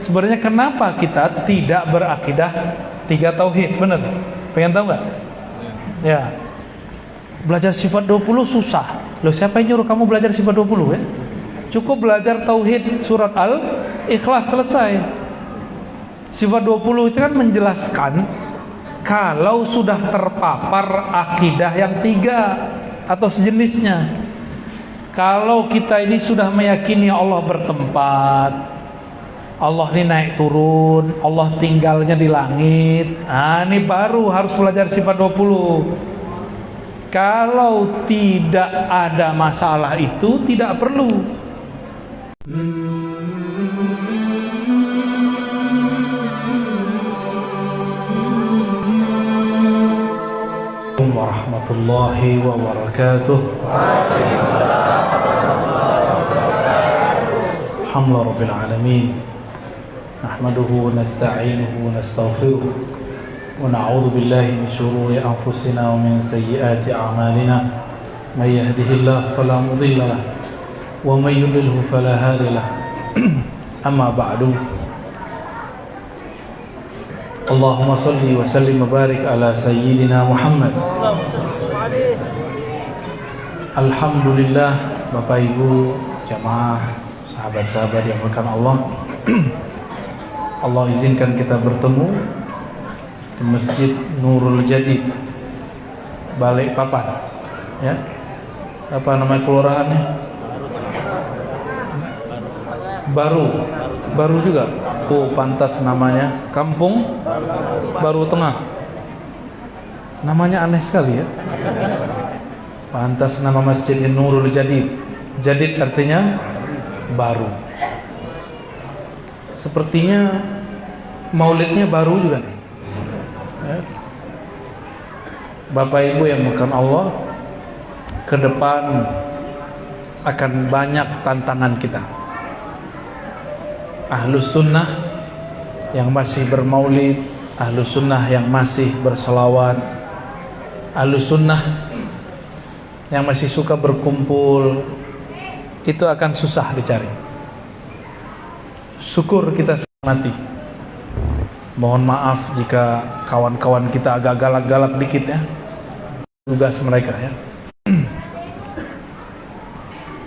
Sebenarnya kenapa kita tidak berakidah 3 tauhid? Bener? Pengen tahu nggak? Ya. Belajar sifat 20 susah. Loh, siapa yang nyuruh kamu belajar sifat 20 ya? Cukup belajar tauhid surat Al-Ikhlas, selesai. Sifat 20 itu kan menjelaskan kalau sudah terpapar akidah yang 3 atau sejenisnya. Kalau kita ini sudah meyakini Allah bertempat, Allah ini naik turun, Allah tinggalnya di langit, ini baru harus belajar sifat 20. Kalau tidak ada masalah itu, tidak perlu. Warahmatullahi wabarakatuh. Alhamdulillah rabbil alamin. Nahmaduhu wa nasta'inuhu wa nastaghfiruh wa na'udzu billahi min shururi anfusina wa min sayyiati a'malina. May yahdihillahu fala mudilla lahu wa may yudlilhu fala hadiya lahu. Amma ba'du. Allahumma salli wa sallim wa barik ala sayyidina Muhammad. Alhamdulillah, Bapak Ibu jamaah, sahabat-sahabat yang berkahan Allah. Allah izinkan kita bertemu di Masjid Nurul Jadid, Balikpapan. Ya. Apa nama kelurahannya? Baru juga. Oh, pantas namanya. Kampung Baru Tengah. Namanya aneh sekali ya. Pantas nama Masjid Nurul Jadid. Jadid artinya baru. Sepertinya maulidnya baru juga nih. Ya. Bapak Ibu yang bukan Allah, ke depan akan banyak tantangan kita. Ahlus sunnah yang masih bermaulid, ahlus sunnah yang masih berselawat, ahlus sunnah yang masih suka berkumpul, itu akan susah dicari. Syukur kita mati. Mohon maaf jika kawan-kawan kita agak galak-galak dikit ya, tugas mereka ya.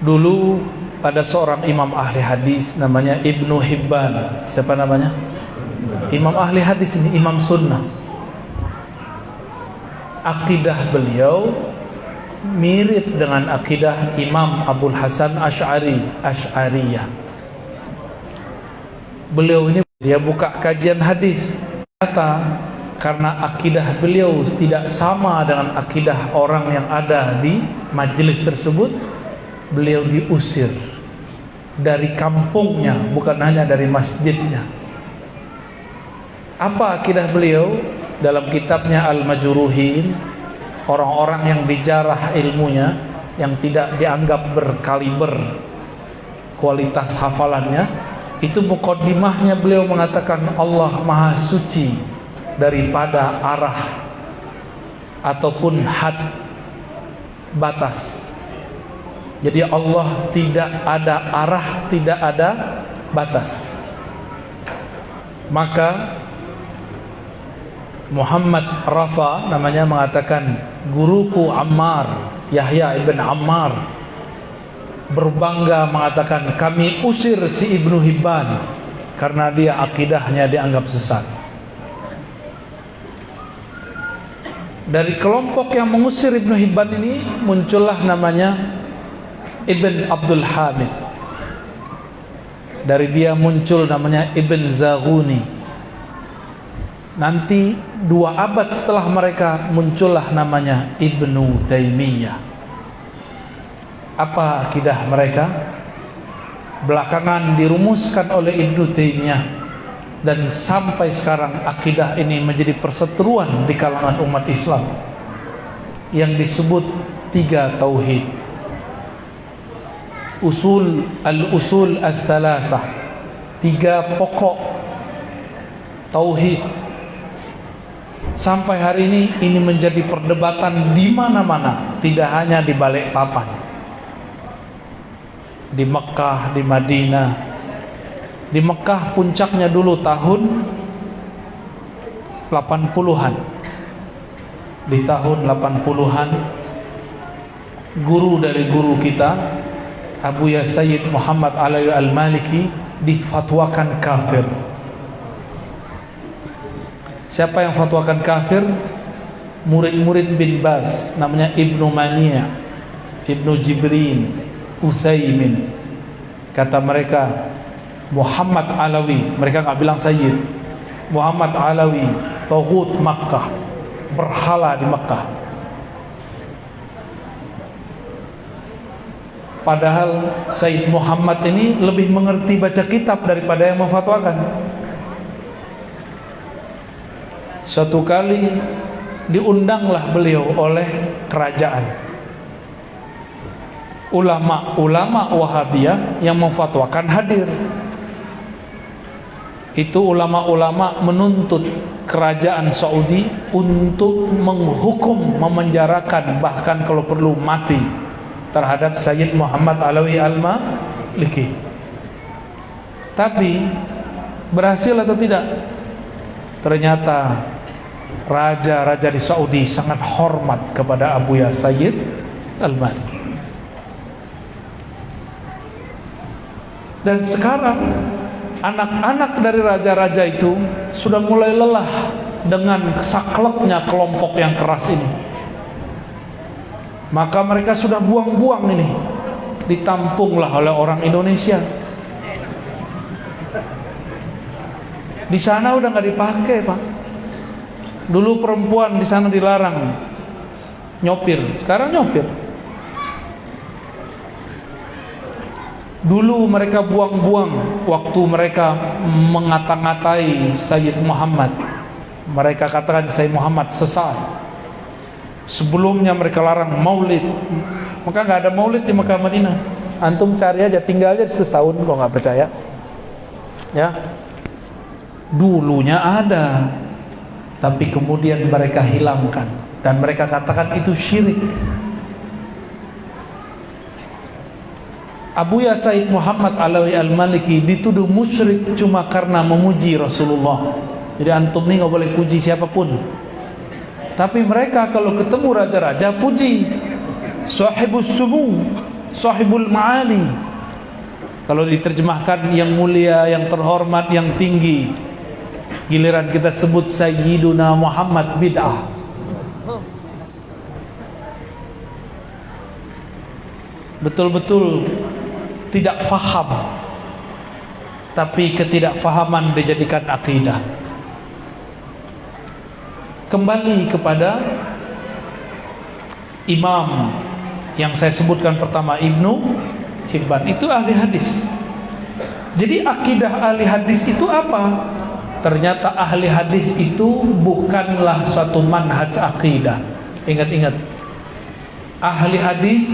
Dulu ada seorang imam ahli hadis namanya Ibnu Hibban. Siapa namanya? Imam ahli hadis ini, imam sunnah. Akidah beliau mirip dengan akidah Imam Abul Hasan Asy'ariyah. Beliau ini dia buka kajian hadis, kata karena akidah beliau tidak sama dengan akidah orang yang ada di majelis tersebut, beliau diusir dari kampungnya, bukan hanya dari masjidnya. Apa akidah beliau? Dalam kitabnya Al-Majruhin, orang-orang yang dijarah ilmunya, yang tidak dianggap berkaliber kualitas hafalannya, itu muqaddimahnya beliau mengatakan Allah Maha Suci daripada arah ataupun had, batas. Jadi Allah tidak ada arah, tidak ada batas. Maka Muhammad Rafa namanya mengatakan, guruku Ammar, Yahya ibn Ammar, berbangga mengatakan kami usir si Ibnu Hibban karena dia akidahnya dianggap sesat. Dari kelompok yang mengusir Ibnu Hibban ini muncullah namanya Ibn Abdul Hamid. Dari dia muncul namanya Ibn Zaghuni. Nanti 2 abad setelah mereka muncullah namanya Ibnu Taimiyah. Apa akidah mereka? Belakangan dirumuskan oleh Ibnu Taimiyah, dan sampai sekarang akidah ini menjadi perseteruan di kalangan umat Islam yang disebut 3 tauhid. Al-usul as-salasah, 3 pokok tauhid. Sampai hari ini menjadi perdebatan di mana-mana, tidak hanya di Balikpapan, di Mekah, di Madinah, Di Mekah puncaknya dulu tahun 80-an. Di tahun 80-an guru dari guru kita Abuya Sayyid Muhammad Alawi Al-Maliki difatwakan kafir. Siapa yang fatwakan kafir? Murid-murid bin Baz, namanya Ibnu Mani', Ibnu Jibrin, Utsaimin. Kata mereka Muhammad Alawi, mereka nggak bilang Sayyid, Muhammad Alawi taghut Makkah, berhala di Makkah. Padahal Sayyid Muhammad ini lebih mengerti baca kitab daripada yang memfatwakan. Suatu kali diundanglah beliau oleh kerajaan. Ulama-ulama Wahabiyah yang memfatwakan hadir. Itu ulama-ulama menuntut kerajaan Saudi untuk menghukum, memenjarakan, bahkan kalau perlu mati terhadap Sayyid Muhammad Alawi Al-Maliki. Tapi berhasil atau tidak? Ternyata raja-raja di Saudi sangat hormat kepada Abuya Sayyid Al-Maliki. Dan sekarang anak-anak dari raja-raja itu sudah mulai lelah dengan sakleknya kelompok yang keras ini. Maka mereka sudah buang-buang ini, ditampunglah oleh orang Indonesia. Di sana udah nggak dipakai, Pak. Dulu perempuan di sana dilarang nyopir, sekarang nyopir. Dulu mereka buang-buang waktu mereka mengata-ngatai Sayyid Muhammad. Mereka katakan Sayyid Muhammad sesat. Sebelumnya mereka larang maulid. Maka nggak ada maulid di Mekah Madinah. Antum cari aja, tinggal aja setahun kalau nggak percaya. Ya. Dulunya ada, tapi kemudian mereka hilangkan dan mereka katakan itu syirik. Abuya Sayyid Muhammad Alawi Al-Maliki dituduh musyrik cuma karena memuji Rasulullah. Jadi antum nih nggak boleh puji siapapun. Tapi mereka kalau ketemu raja-raja puji. Sahibus sumu, sahibul ma'ali. Kalau diterjemahkan yang mulia, yang terhormat, yang tinggi. Giliran kita sebut Sayyiduna Muhammad bid'ah. Betul-betul tidak faham, tapi ketidakfahaman dijadikan akidah. Kembali kepada imam yang saya sebutkan pertama, Ibnu Hibban, itu ahli hadis. Jadi akidah ahli hadis itu apa? Ternyata ahli hadis itu bukanlah suatu manhaj akidah. Ingat-ingat, ahli hadis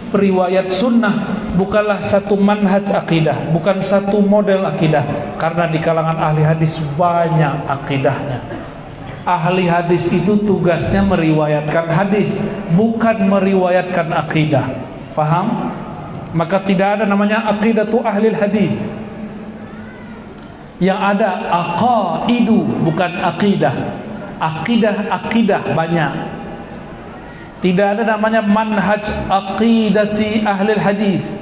periwayat sunnah bukanlah satu manhaj akidah, bukan satu model akidah. Karena di kalangan ahli hadis banyak akidahnya. Ahli hadis itu tugasnya meriwayatkan hadis, bukan meriwayatkan akidah. Paham? Maka tidak ada namanya aqidatu ahli hadis. Yang ada aqaidu, bukan akidah. Akidah banyak. Tidak ada namanya manhaj aqidati ahli hadis.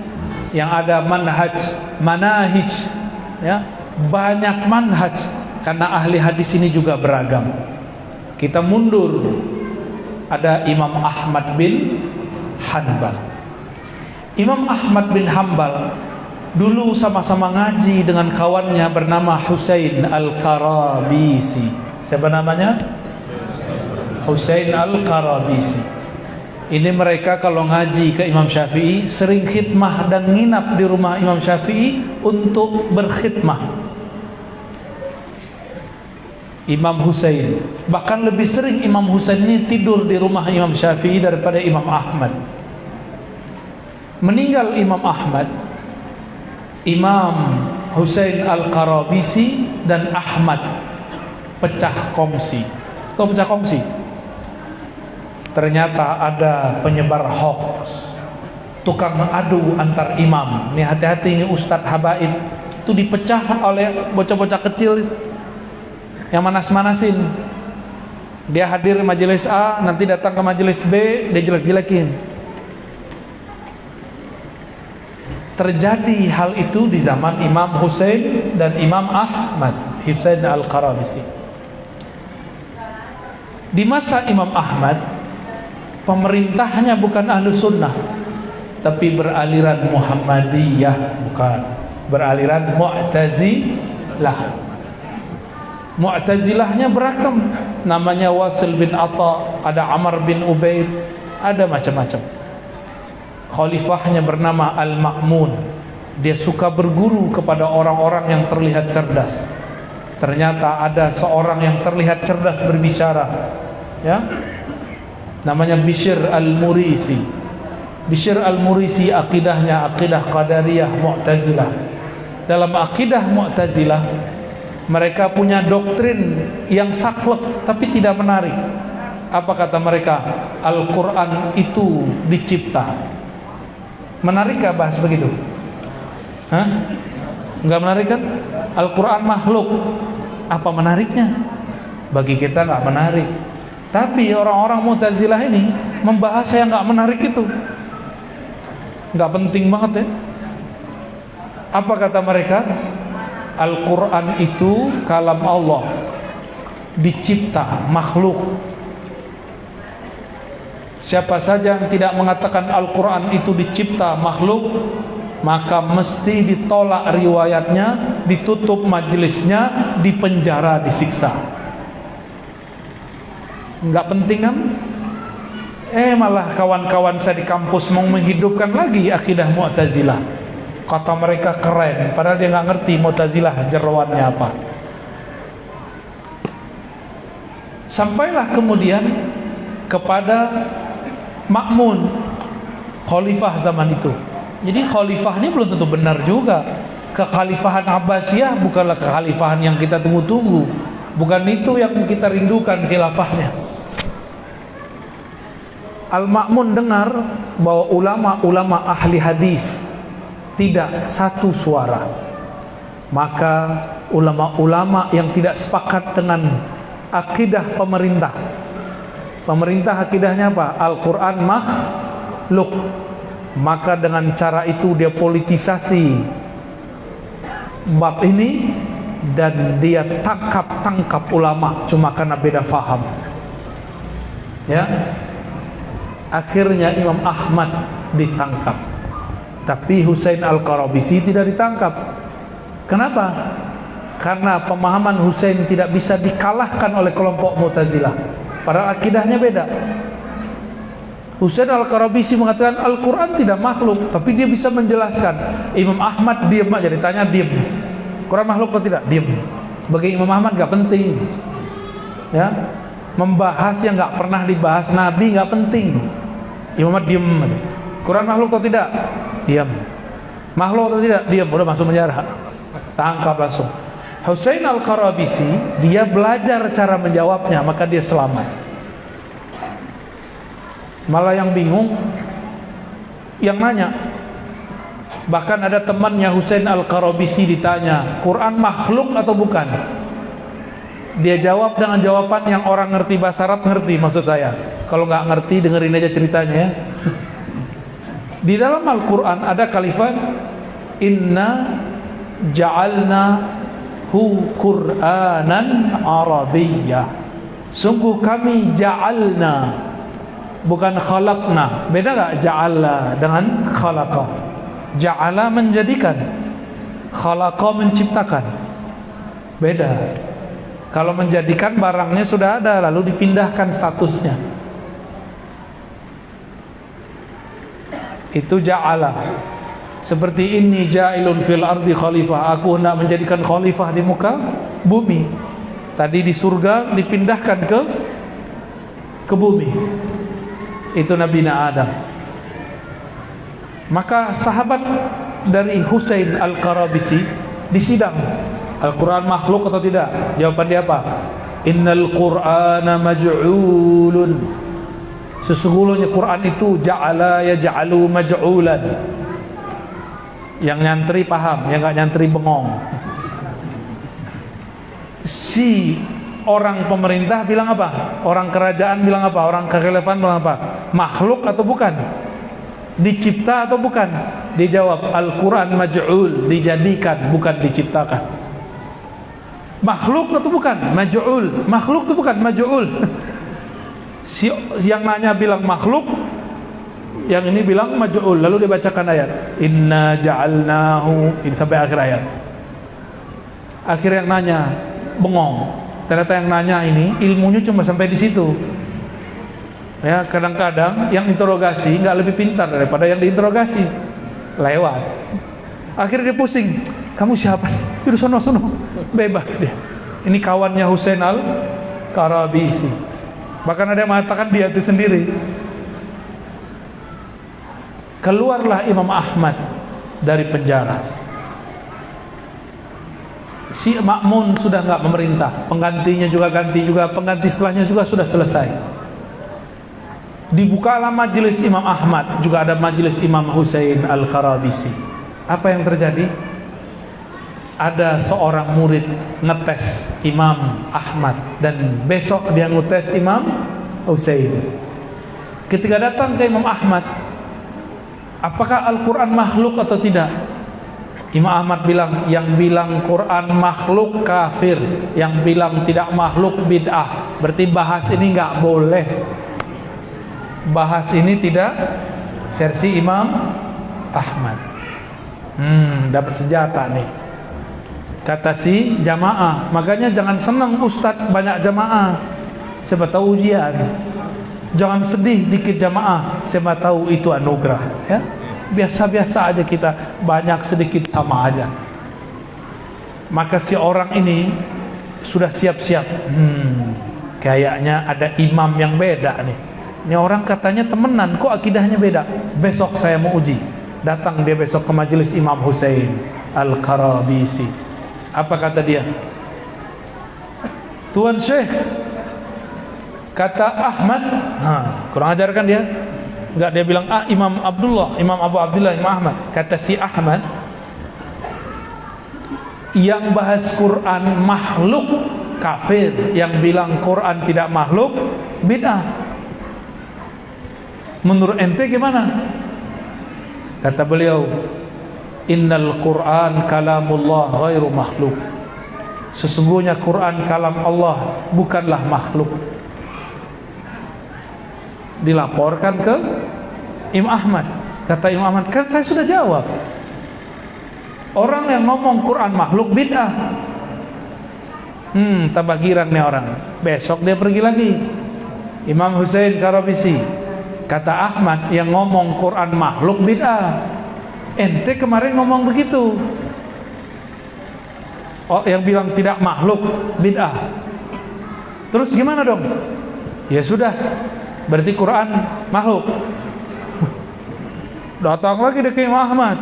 Yang ada manhaj, manahij, ya, banyak manhaj. Karena ahli hadis ini juga beragam. Kita mundur, ada Imam Ahmad bin Hanbal. Imam Ahmad bin Hanbal dulu sama-sama ngaji dengan kawannya bernama Husain Al-Qarabisi. Siapa namanya? Husain Al-Qarabisi. Ini mereka kalau ngaji ke Imam Syafi'i sering khidmah dan nginap di rumah Imam Syafi'i untuk berkhidmah. Imam Husain, bahkan lebih sering Imam Husain ini tidur di rumah Imam Syafi'i daripada Imam Ahmad. Meninggal Imam Ahmad, Imam Husain Al-Qarabisi dan Ahmad pecah kongsi. Tahu pecah kongsi? Ternyata ada penyebar hoax, tukang adu antar imam. Ini hati-hati, ini Ustadz Habaib. itu dipecah oleh bocah-bocah kecil yang manas-manasin. Dia hadir majelis A, nanti datang ke majelis B, dia jelek-jelekin. Terjadi hal itu di zaman Imam Husain dan Imam Ahmad, Husain Al-Qarabisi. Di masa Imam Ahmad, pemerintahnya bukan Ahlus Sunnah, tapi beraliran Muhammadiyah, bukan, beraliran Mu'tazilah. Mu'tazilahnya beragam, namanya Wasil bin Atta, ada Amr bin Ubaid, ada macam-macam. Khalifahnya bernama Al-Ma'mun. Dia suka berguru kepada orang-orang yang terlihat cerdas. Ternyata ada seorang yang terlihat cerdas berbicara, ya, namanya Bishr Al-Murisi. Bishr Al-Murisi akidahnya akidah Qadariyah Mu'tazilah. Dalam akidah Mu'tazilah, mereka punya doktrin yang saklek tapi tidak menarik. Apa kata mereka? Al-Quran itu dicipta. Menarikkah bahas begitu? Hah? Enggak menarik kan? Al-Quran makhluk. Apa menariknya? Bagi kita enggak menarik. Tapi orang-orang Mu'tazilah ini membahas yang enggak menarik itu. Enggak penting banget ya. Apa kata mereka? Al-Quran itu kalam Allah, dicipta, makhluk. Siapa saja yang tidak mengatakan Al-Quran itu dicipta, makhluk, maka mesti ditolak riwayatnya, ditutup majelisnya, dipenjara, disiksa. Enggak penting kan? Malah kawan-kawan saya di kampus mau menghidupkan lagi akidah Mu'tazilah. Kata mereka keren, padahal dia nggak ngerti Mu'tazilah jeroannya apa. Sampailah kemudian kepada Ma'mun, khalifah zaman itu. Jadi khalifah ini belum tentu benar juga. Kekhalifahan Abbasiyah bukanlah kekhalifahan yang kita tunggu-tunggu. Bukan itu yang kita rindukan khilafahnya. Al-Ma'mun dengar bahwa ulama-ulama ahli hadis tidak satu suara. Maka ulama-ulama yang tidak sepakat dengan akidah pemerintah, akidahnya apa? Al-Quran makhluk, maka dengan cara itu dia politisasi bab ini dan dia tangkap ulama cuma karena beda faham. Ya, akhirnya Imam Ahmad ditangkap, tapi Husain Al-Qarabisi tidak ditangkap. Kenapa? Karena pemahaman Husain tidak bisa dikalahkan oleh kelompok Mu'tazilah. Padahal akidahnya beda. Husain Al-Qarabisi mengatakan Al-Quran tidak makhluk, tapi dia bisa menjelaskan. Imam Ahmad diam aja, ditanya diam. Quran makhluk atau tidak? Diam. Bagi Imam Ahmad gak penting. Ya, membahas yang gak pernah dibahas Nabi gak penting. Imam Ahmad diam aja. Quran makhluk atau tidak? Diam. Makhluk atau tidak? Diam. Udah masuk penjara. Tangkap langsung. Husain Al-Qarabisi dia belajar cara menjawabnya, maka dia selamat. Malah yang bingung yang nanya. Bahkan ada temannya Husain Al-Qarabisi ditanya, Quran makhluk atau bukan? Dia jawab dengan jawaban yang orang ngerti bahasa Arab ngerti, maksud saya. Kalau nggak ngerti dengerin aja ceritanya ya. Di dalam Al-Quran ada kalimat Inna ja'alna Qur'anan Arabiyyah. Sungguh kami ja'alna, bukan khalaqna. Beda gak ja'ala dengan khalaqa? Ja'ala menjadikan, khalaqa menciptakan. Beda. Kalau menjadikan barangnya sudah ada lalu dipindahkan statusnya, itu ja'ala. Seperti ini ja'ilun fil ardi khalifah, aku hendak menjadikan khalifah di muka bumi. Tadi di surga dipindahkan ke bumi. Itu Nabi Adam. Maka sahabat dari Husain Al-Qarabisi disidang, Al-Quran makhluk atau tidak? Jawaban dia apa? Innal Qur'ana maj'ulun. Sesungguhnya Quran itu ja'ala yaj'alu maj'ulan. Yang nyantri paham, yang nggak nyantri bengong. Si orang pemerintah bilang apa? Orang kerajaan bilang apa? Orang kekhilafan bilang apa? Makhluk atau bukan? Dicipta atau bukan? Dijawab, Al-Quran maj'ul, dijadikan, bukan diciptakan. Makhluk atau bukan? Maj'ul. Makhluk atau bukan? Maj'ul. Si yang nanya bilang makhluk, yang ini bilang maj'ul. Lalu dibacakan ayat, Inna ja'alnahu, ini sampai akhir ayat. Akhir yang nanya bengong. Ternyata yang nanya ini ilmunya cuma sampai di situ. Ya, kadang-kadang yang interogasi nggak lebih pintar daripada yang diinterogasi. Lewat. Akhirnya dia pusing. Kamu siapa sih? Yaudah sono. Bebas dia. Ini kawannya Husain Al-Qarabisi. Bahkan ada yang mengatakan dia itu sendiri. Keluarlah Imam Ahmad dari penjara. Si Ma'mun sudah nggak memerintah, penggantinya juga ganti juga, pengganti setelahnya juga sudah selesai. Dibukalah majelis Imam Ahmad, juga ada majelis Imam Husain Al-Qarabisi. Apa yang terjadi? Ada seorang murid ngetes Imam Ahmad dan besok dia ngetes Imam Husain. Ketika datang ke Imam Ahmad, apakah Al-Quran makhluk atau tidak? Imam Ahmad bilang, yang bilang Quran makhluk kafir, yang bilang tidak makhluk bid'ah. Berarti bahas ini nggak boleh. Bahas ini tidak versi Imam Ahmad. Dapat senjata nih. Kata si jamaah, makanya jangan senang Ustadz banyak jamaah. Siapa tahu ujian. Jangan sedih dikit jamaah. Siapa tahu itu anugerah. Ya. Biasa-biasa aja kita, banyak sedikit sama aja. Maka si orang ini sudah siap-siap. Kayaknya ada imam yang beda nih. Ini orang katanya temenan, kok akidahnya beda. Besok saya mau uji. Datang dia besok ke majelis Imam Husain Al-Qarabisi. Apa kata dia? Tuan Syekh, kata Ahmad, kurang ajar kan dia? Enggak, dia bilang Imam Abdullah, Imam Abu Abdullah, Imam Ahmad. Kata si Ahmad, yang bahas Quran makhluk kafir, yang bilang Quran tidak makhluk bid'ah. Menurut ente gimana? Kata beliau, Innal Quran kalamullah ghairu makhluk. Sesungguhnya Quran kalam Allah, bukanlah makhluk. Dilaporkan ke Imam Ahmad. Kata Imam Ahmad, kan saya sudah jawab. Orang yang ngomong Quran makhluk bid'ah. Tambah girang nih orang. Besok dia pergi lagi. Imam Husain Qarabisi. Kata Ahmad, yang ngomong Quran makhluk bid'ah. Ente kemarin ngomong begitu. Oh, yang bilang tidak makhluk bid'ah. Terus gimana dong? Ya sudah, berarti Quran makhluk. Datang lagi ke Imam Ahmad.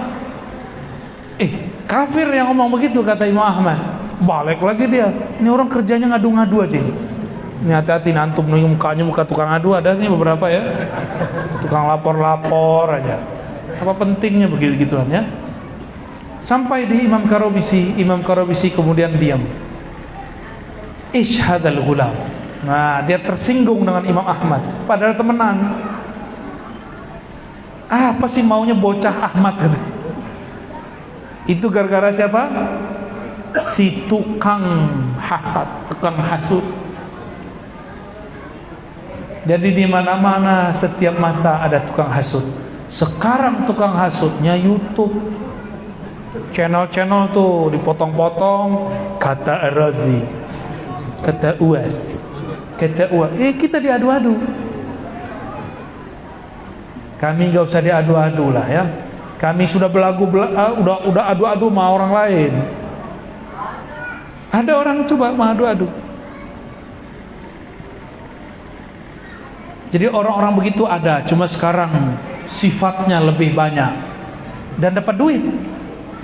Kafir yang ngomong begitu, kata Imam Ahmad. Balik lagi dia. Ini orang kerjanya ngadu-ngadu aja nih. Ini hati-hati nantum nih, mukanya muka tukang adu, ada nih beberapa ya. Tukang lapor-lapor aja. Apa pentingnya begitu-gituan ya? Sampai di Imam Qarabisi kemudian diam. Ishadal gulam. Nah, dia tersinggung dengan Imam Ahmad. Padahal temenan. Apa sih maunya bocah Ahmad? Itu gara-gara siapa? Si tukang hasad, tukang hasud. Jadi di mana-mana setiap masa ada tukang hasud. Sekarang tukang hasudnya YouTube. Channel-channel tuh dipotong-potong, kata Razi, kata Uas, kata Uas. Kita diadu-adu. Kami gak usah diadu-adu lah ya. Kami sudah udah adu-adu sama orang lain. Ada orang coba mengadu-adu. Jadi orang-orang begitu ada, cuma sekarang sifatnya lebih banyak dan dapat duit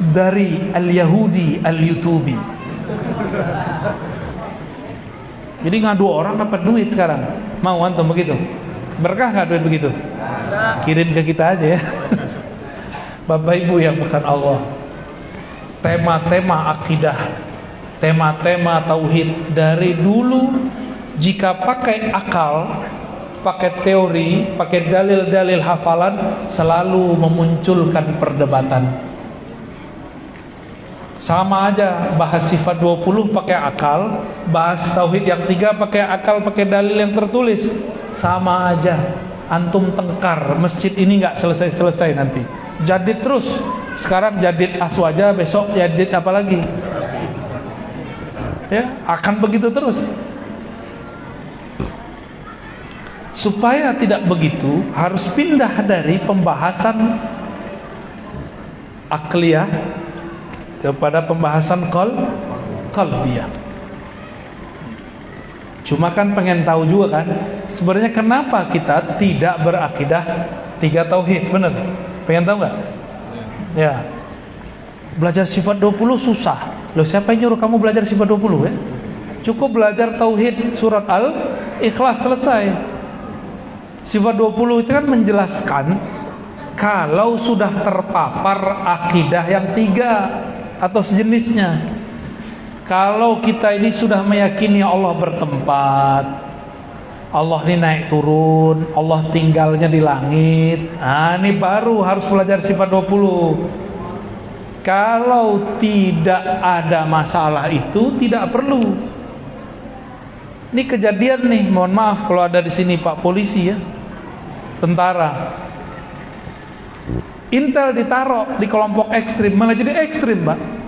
dari al-Yahudi al-Yutubi. Jadi ngadu orang dapat duit sekarang. Mau antum begitu? Berkah nggak duit begitu? Kirim ke kita aja ya. Bapak Ibu yang bukan Allah, tema-tema akidah, tema-tema tauhid dari dulu, jika pakai akal, pakai teori, pakai dalil-dalil hafalan, selalu memunculkan perdebatan. Sama aja, bahas sifat 20 pakai akal, bahas tauhid yang 3 pakai akal, pakai dalil yang tertulis, sama aja. Antum tengkar, masjid ini nggak selesai-selesai nanti. Jadid terus. Sekarang jadid aswaja, besok jadid apa lagi? Ya, akan begitu terus. Supaya tidak begitu, harus pindah dari pembahasan akliyah kepada pembahasan qalbiyah. Cuma kan pengen tahu juga kan, sebenarnya kenapa kita tidak berakidah 3 tauhid, bener? Pengen tahu nggak? Ya. Belajar sifat 20 susah. Loh, siapa yang nyuruh kamu belajar sifat 20 ya? Cukup belajar tauhid surat Al-Ikhlas, selesai. Sifat 20 itu kan menjelaskan kalau sudah terpapar akidah yang 3 atau sejenisnya. Kalau kita ini sudah meyakini Allah bertempat, Allah ini naik turun, Allah tinggalnya di langit, ini baru harus belajar sifat 20. Kalau tidak ada masalah itu, tidak perlu. Ini kejadian nih, mohon maaf kalau ada di sini Pak Polisi ya, tentara. Intel ditaruh di kelompok ekstrim, malah jadi ekstrim Pak.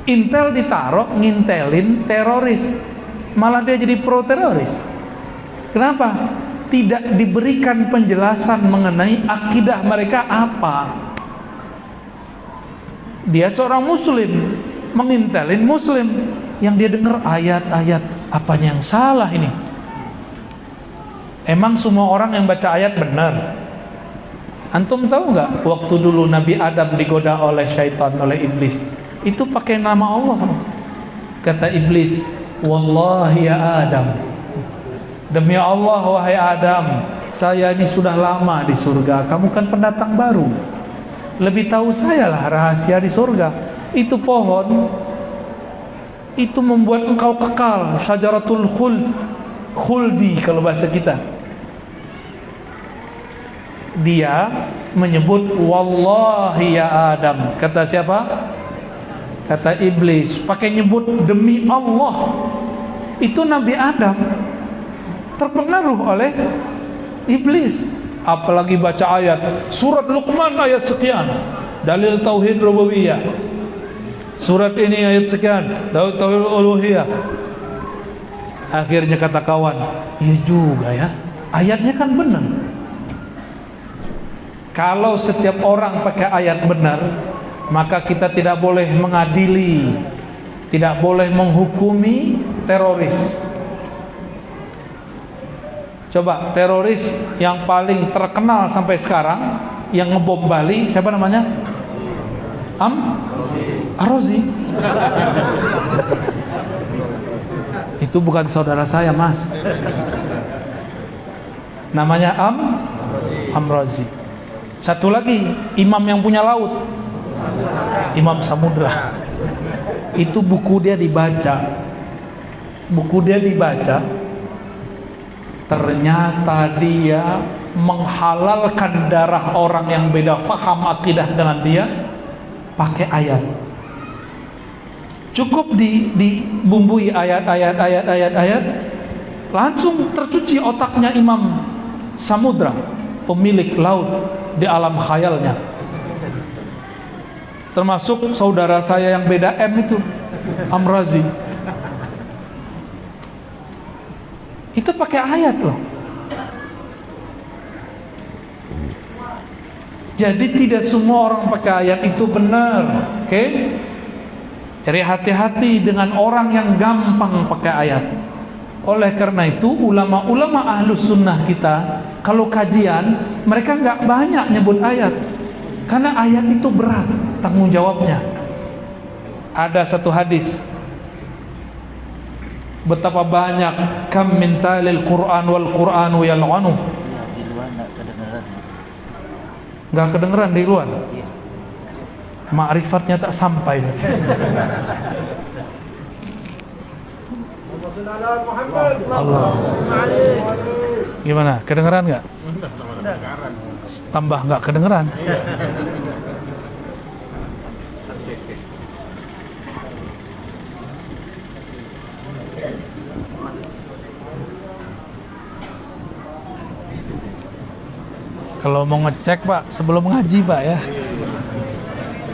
Intel ditaruh ngintelin teroris, malah dia jadi pro teroris. Kenapa? Tidak diberikan penjelasan mengenai akidah mereka apa. Dia seorang muslim, mengintelin muslim, yang dia dengar ayat-ayat, apanya yang salah ini? Emang semua orang yang baca ayat benar? Antum tahu nggak waktu dulu Nabi Adam digoda oleh syaitan, oleh iblis, itu pakai nama Allah. Kata iblis, wallahi ya Adam, demi Allah wahai Adam, saya ini sudah lama di surga, kamu kan pendatang baru, lebih tahu saya lah rahasia di surga. Itu pohon, itu membuat engkau kekal, syajaratul khuldi kalau bahasa kita. Dia menyebut wallahi ya Adam. Kata siapa? Kata iblis, pakai nyebut demi Allah. Itu Nabi Adam terpengaruh oleh iblis. Apalagi baca ayat surat Luqman ayat sekian, dalil tauhid rububiyah. Surat ini ayat sekian, dalil tauhid uluhiyah. Akhirnya kata kawan, iya juga ya, ayatnya kan benar. Kalau setiap orang pakai ayat benar, maka kita tidak boleh mengadili, tidak boleh menghukumi teroris. Coba teroris yang paling terkenal sampai sekarang yang ngebom Bali, siapa namanya? Ar-Razi. Itu bukan saudara saya, Mas. Namanya Am-Razi. Satu lagi, imam yang punya laut, Imam Samudra. Itu buku dia dibaca. Ternyata dia menghalalkan darah orang yang beda faham akidah dengan dia pakai ayat. Cukup dibumbui ayat, langsung tercuci otaknya Imam Samudra, pemilik laut di alam khayalnya. Termasuk saudara saya yang beda M itu, Am-Razi. Itu pakai ayat loh. Jadi tidak semua orang pakai ayat itu benar, oke? Jadi hati-hati dengan orang yang gampang pakai ayat. Oleh karena itu ulama-ulama ahlus sunnah kita kalau kajian mereka nggak banyak nyebut ayat, karena ayat itu berat tanggung jawabnya. Ada satu hadis, betapa banyak kam min talil Quran wal Quranu yal'anu. Nggak kedengeran di luar. Ma'rifatnya tak sampai. Allah. Gimana? Kedengeran nggak? Tambah nggak kedengeran? Kalau mau ngecek Pak, sebelum ngaji Pak ya.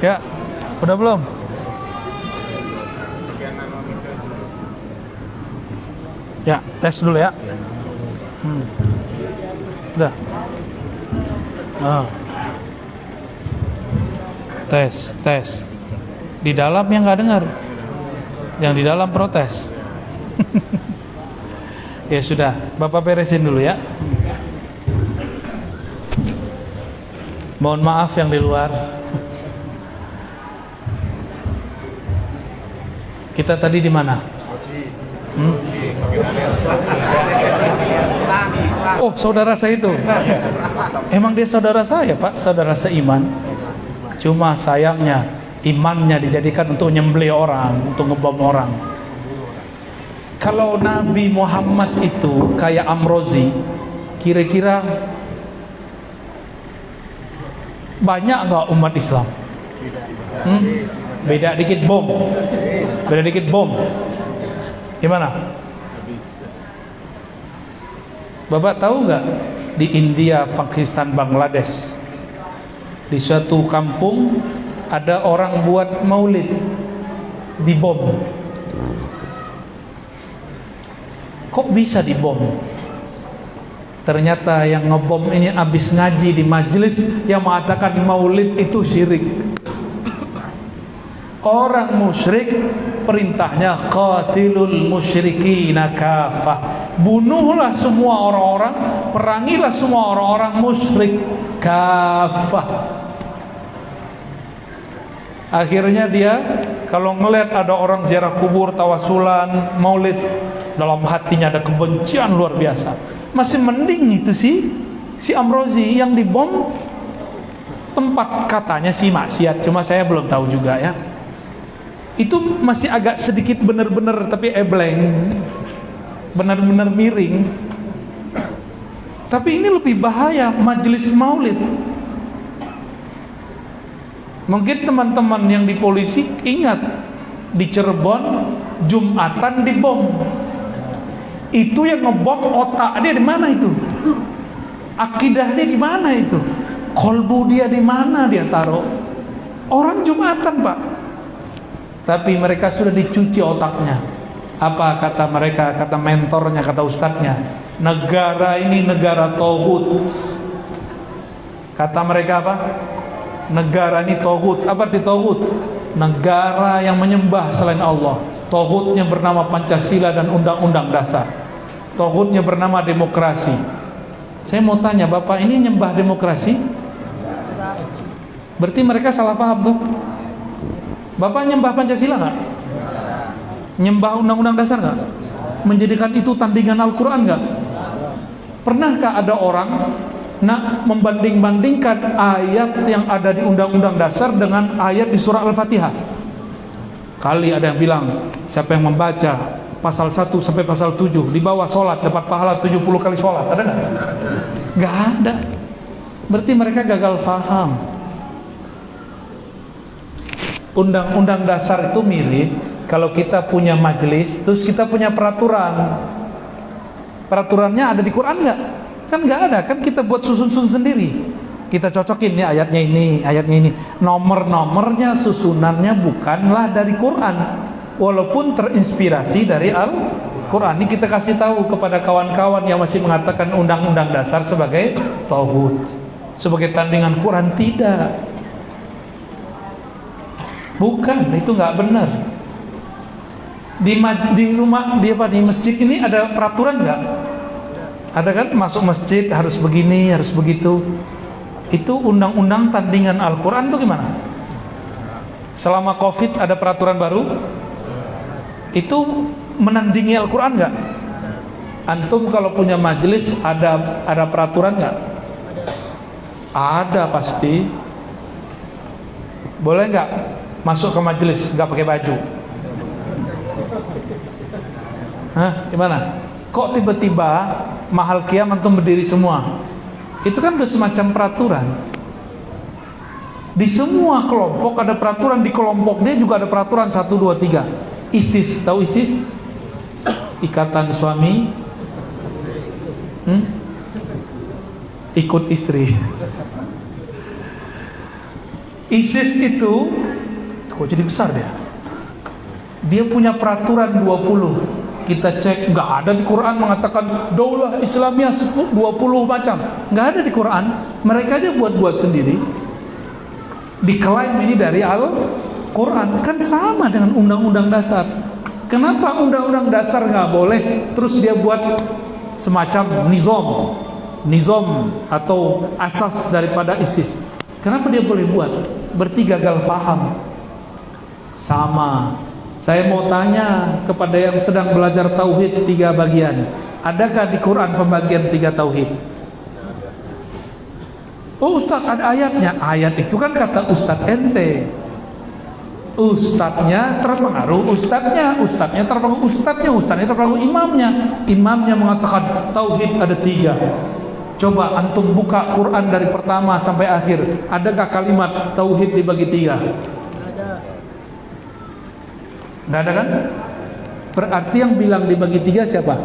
Ya, udah belum? Ya, tes dulu ya. Udah. Tes. Di dalam yang nggak dengar, yang di dalam protes. Ya sudah, Bapak beresin dulu ya. Mohon maaf yang di luar. Kita tadi di mana? Oh, saudara saya itu. Emang dia saudara saya, Pak, saudara seiman. Cuma sayangnya imannya dijadikan untuk nyembelih orang, untuk ngebom orang. Kalau Nabi Muhammad itu kayak Amrozi, kira-kira banyak nggak umat Islam? Beda dikit bom. Gimana? Bapak tahu nggak di India, Pakistan, Bangladesh, di suatu kampung ada orang buat maulid, dibom. Kok bisa dibom? Ternyata yang ngebom ini habis ngaji di majelis yang mengatakan maulid itu syirik. Orang musyrik perintahnya qatilul musyrikina kafah. Bunuhlah semua orang-orang, perangilah semua orang-orang musyrik kafah. Akhirnya dia kalau ngelihat ada orang ziarah kubur, tawasulan, maulid, dalam hatinya ada kebencian luar biasa. Masih mending itu si Amrozi yang dibom tempat katanya sih maksiat, cuma saya belum tahu juga ya. Itu masih agak sedikit bener-bener tapi ebleng, bener-bener miring. Tapi ini lebih bahaya, majelis maulid. Mungkin teman-teman yang di polisi ingat di Cirebon Jumatan dibom. Itu yang ngebom otak dia di mana itu? Akidah dia di mana itu? Kolbu dia di mana dia taruh? Orang Jumatan, Pak. Tapi mereka sudah dicuci otaknya. Apa kata mereka, kata mentornya, kata ustadznya? Negara ini negara tauhid. Kata mereka apa? Negara ini tauhid. Apa arti tauhid? Negara yang menyembah selain Allah. Tauhidnya bernama Pancasila dan Undang-Undang Dasar. Tauhidnya bernama demokrasi. Saya mau tanya, Bapak ini nyembah demokrasi? Berarti mereka salah paham tuh. Bapak nyembah Pancasila nggak? Nyembah Undang-Undang Dasar nggak? Menjadikan itu tandingan Al-Quran nggak? Pernahkah ada orang nak membanding-bandingkan ayat yang ada di Undang-Undang Dasar dengan ayat di surah Al-Fatihah? Kali ada yang bilang, siapa yang membaca pasal 1 sampai pasal 7 di bawah sholat dapat pahala 70 kali sholat. Ada nggak? Nggak ada. Berarti mereka gagal faham. Undang-undang dasar itu mirip kalau kita punya majelis, terus kita punya peraturan. Peraturannya ada di Quran nggak? Kan nggak ada. Kan kita buat susun-susun sendiri. Kita cocokin ya ayatnya ini. Nomor-nomornya, susunannya bukanlah dari Quran, walaupun terinspirasi dari Al-Quran. Ini kita kasih tahu kepada kawan-kawan yang masih mengatakan undang-undang dasar sebagai tauhid, sebagai tandingan Quran. Tidak, bukan, itu nggak benar. Di rumah di masjid ini ada peraturan nggak? Ada kan, masuk masjid harus begini, harus begitu. Itu undang-undang tandingan Al-Quran tuh gimana? Selama Covid ada peraturan baru? Itu menandingi Al-Quran nggak? Antum kalau punya majelis ada peraturan nggak? Ada pasti. Boleh nggak masuk ke majelis nggak pakai baju? Hah, gimana? Kok tiba-tiba mahal kiam antum berdiri semua? Itu kan udah semacam peraturan. Di semua kelompok ada peraturan, di kelompok dia juga ada peraturan 1, 2, 3. ISIS, tahu ISIS? Ikatan suami ikut istri. ISIS itu kok jadi besar dia? Dia punya peraturan 20. Kita cek, nggak ada di Quran mengatakan daulah Islamiyah 20 macam. Nggak ada di Quran. Mereka aja buat-buat sendiri. Diklaim ini dari Al-Quran. Kan sama dengan undang-undang dasar. Kenapa undang-undang dasar nggak boleh? Terus dia buat semacam nizam atau asas daripada ISIS. Kenapa dia boleh buat? Berarti gagal faham. Sama. Saya mau tanya kepada yang sedang belajar tauhid 3 bagian. Adakah di Quran pembagian 3 tauhid? Oh Ustaz, ada ayatnya. Ayat itu kan kata Ustaz ente. Ustadznya terpengaruh ustadznya terpengaruh ustadznya terpengaruh imamnya. Imamnya mengatakan tauhid ada 3. Coba antum buka Quran dari pertama sampai akhir. Adakah kalimat tauhid dibagi 3? Nggak ada kan? Berarti yang bilang dibagi 3 siapa?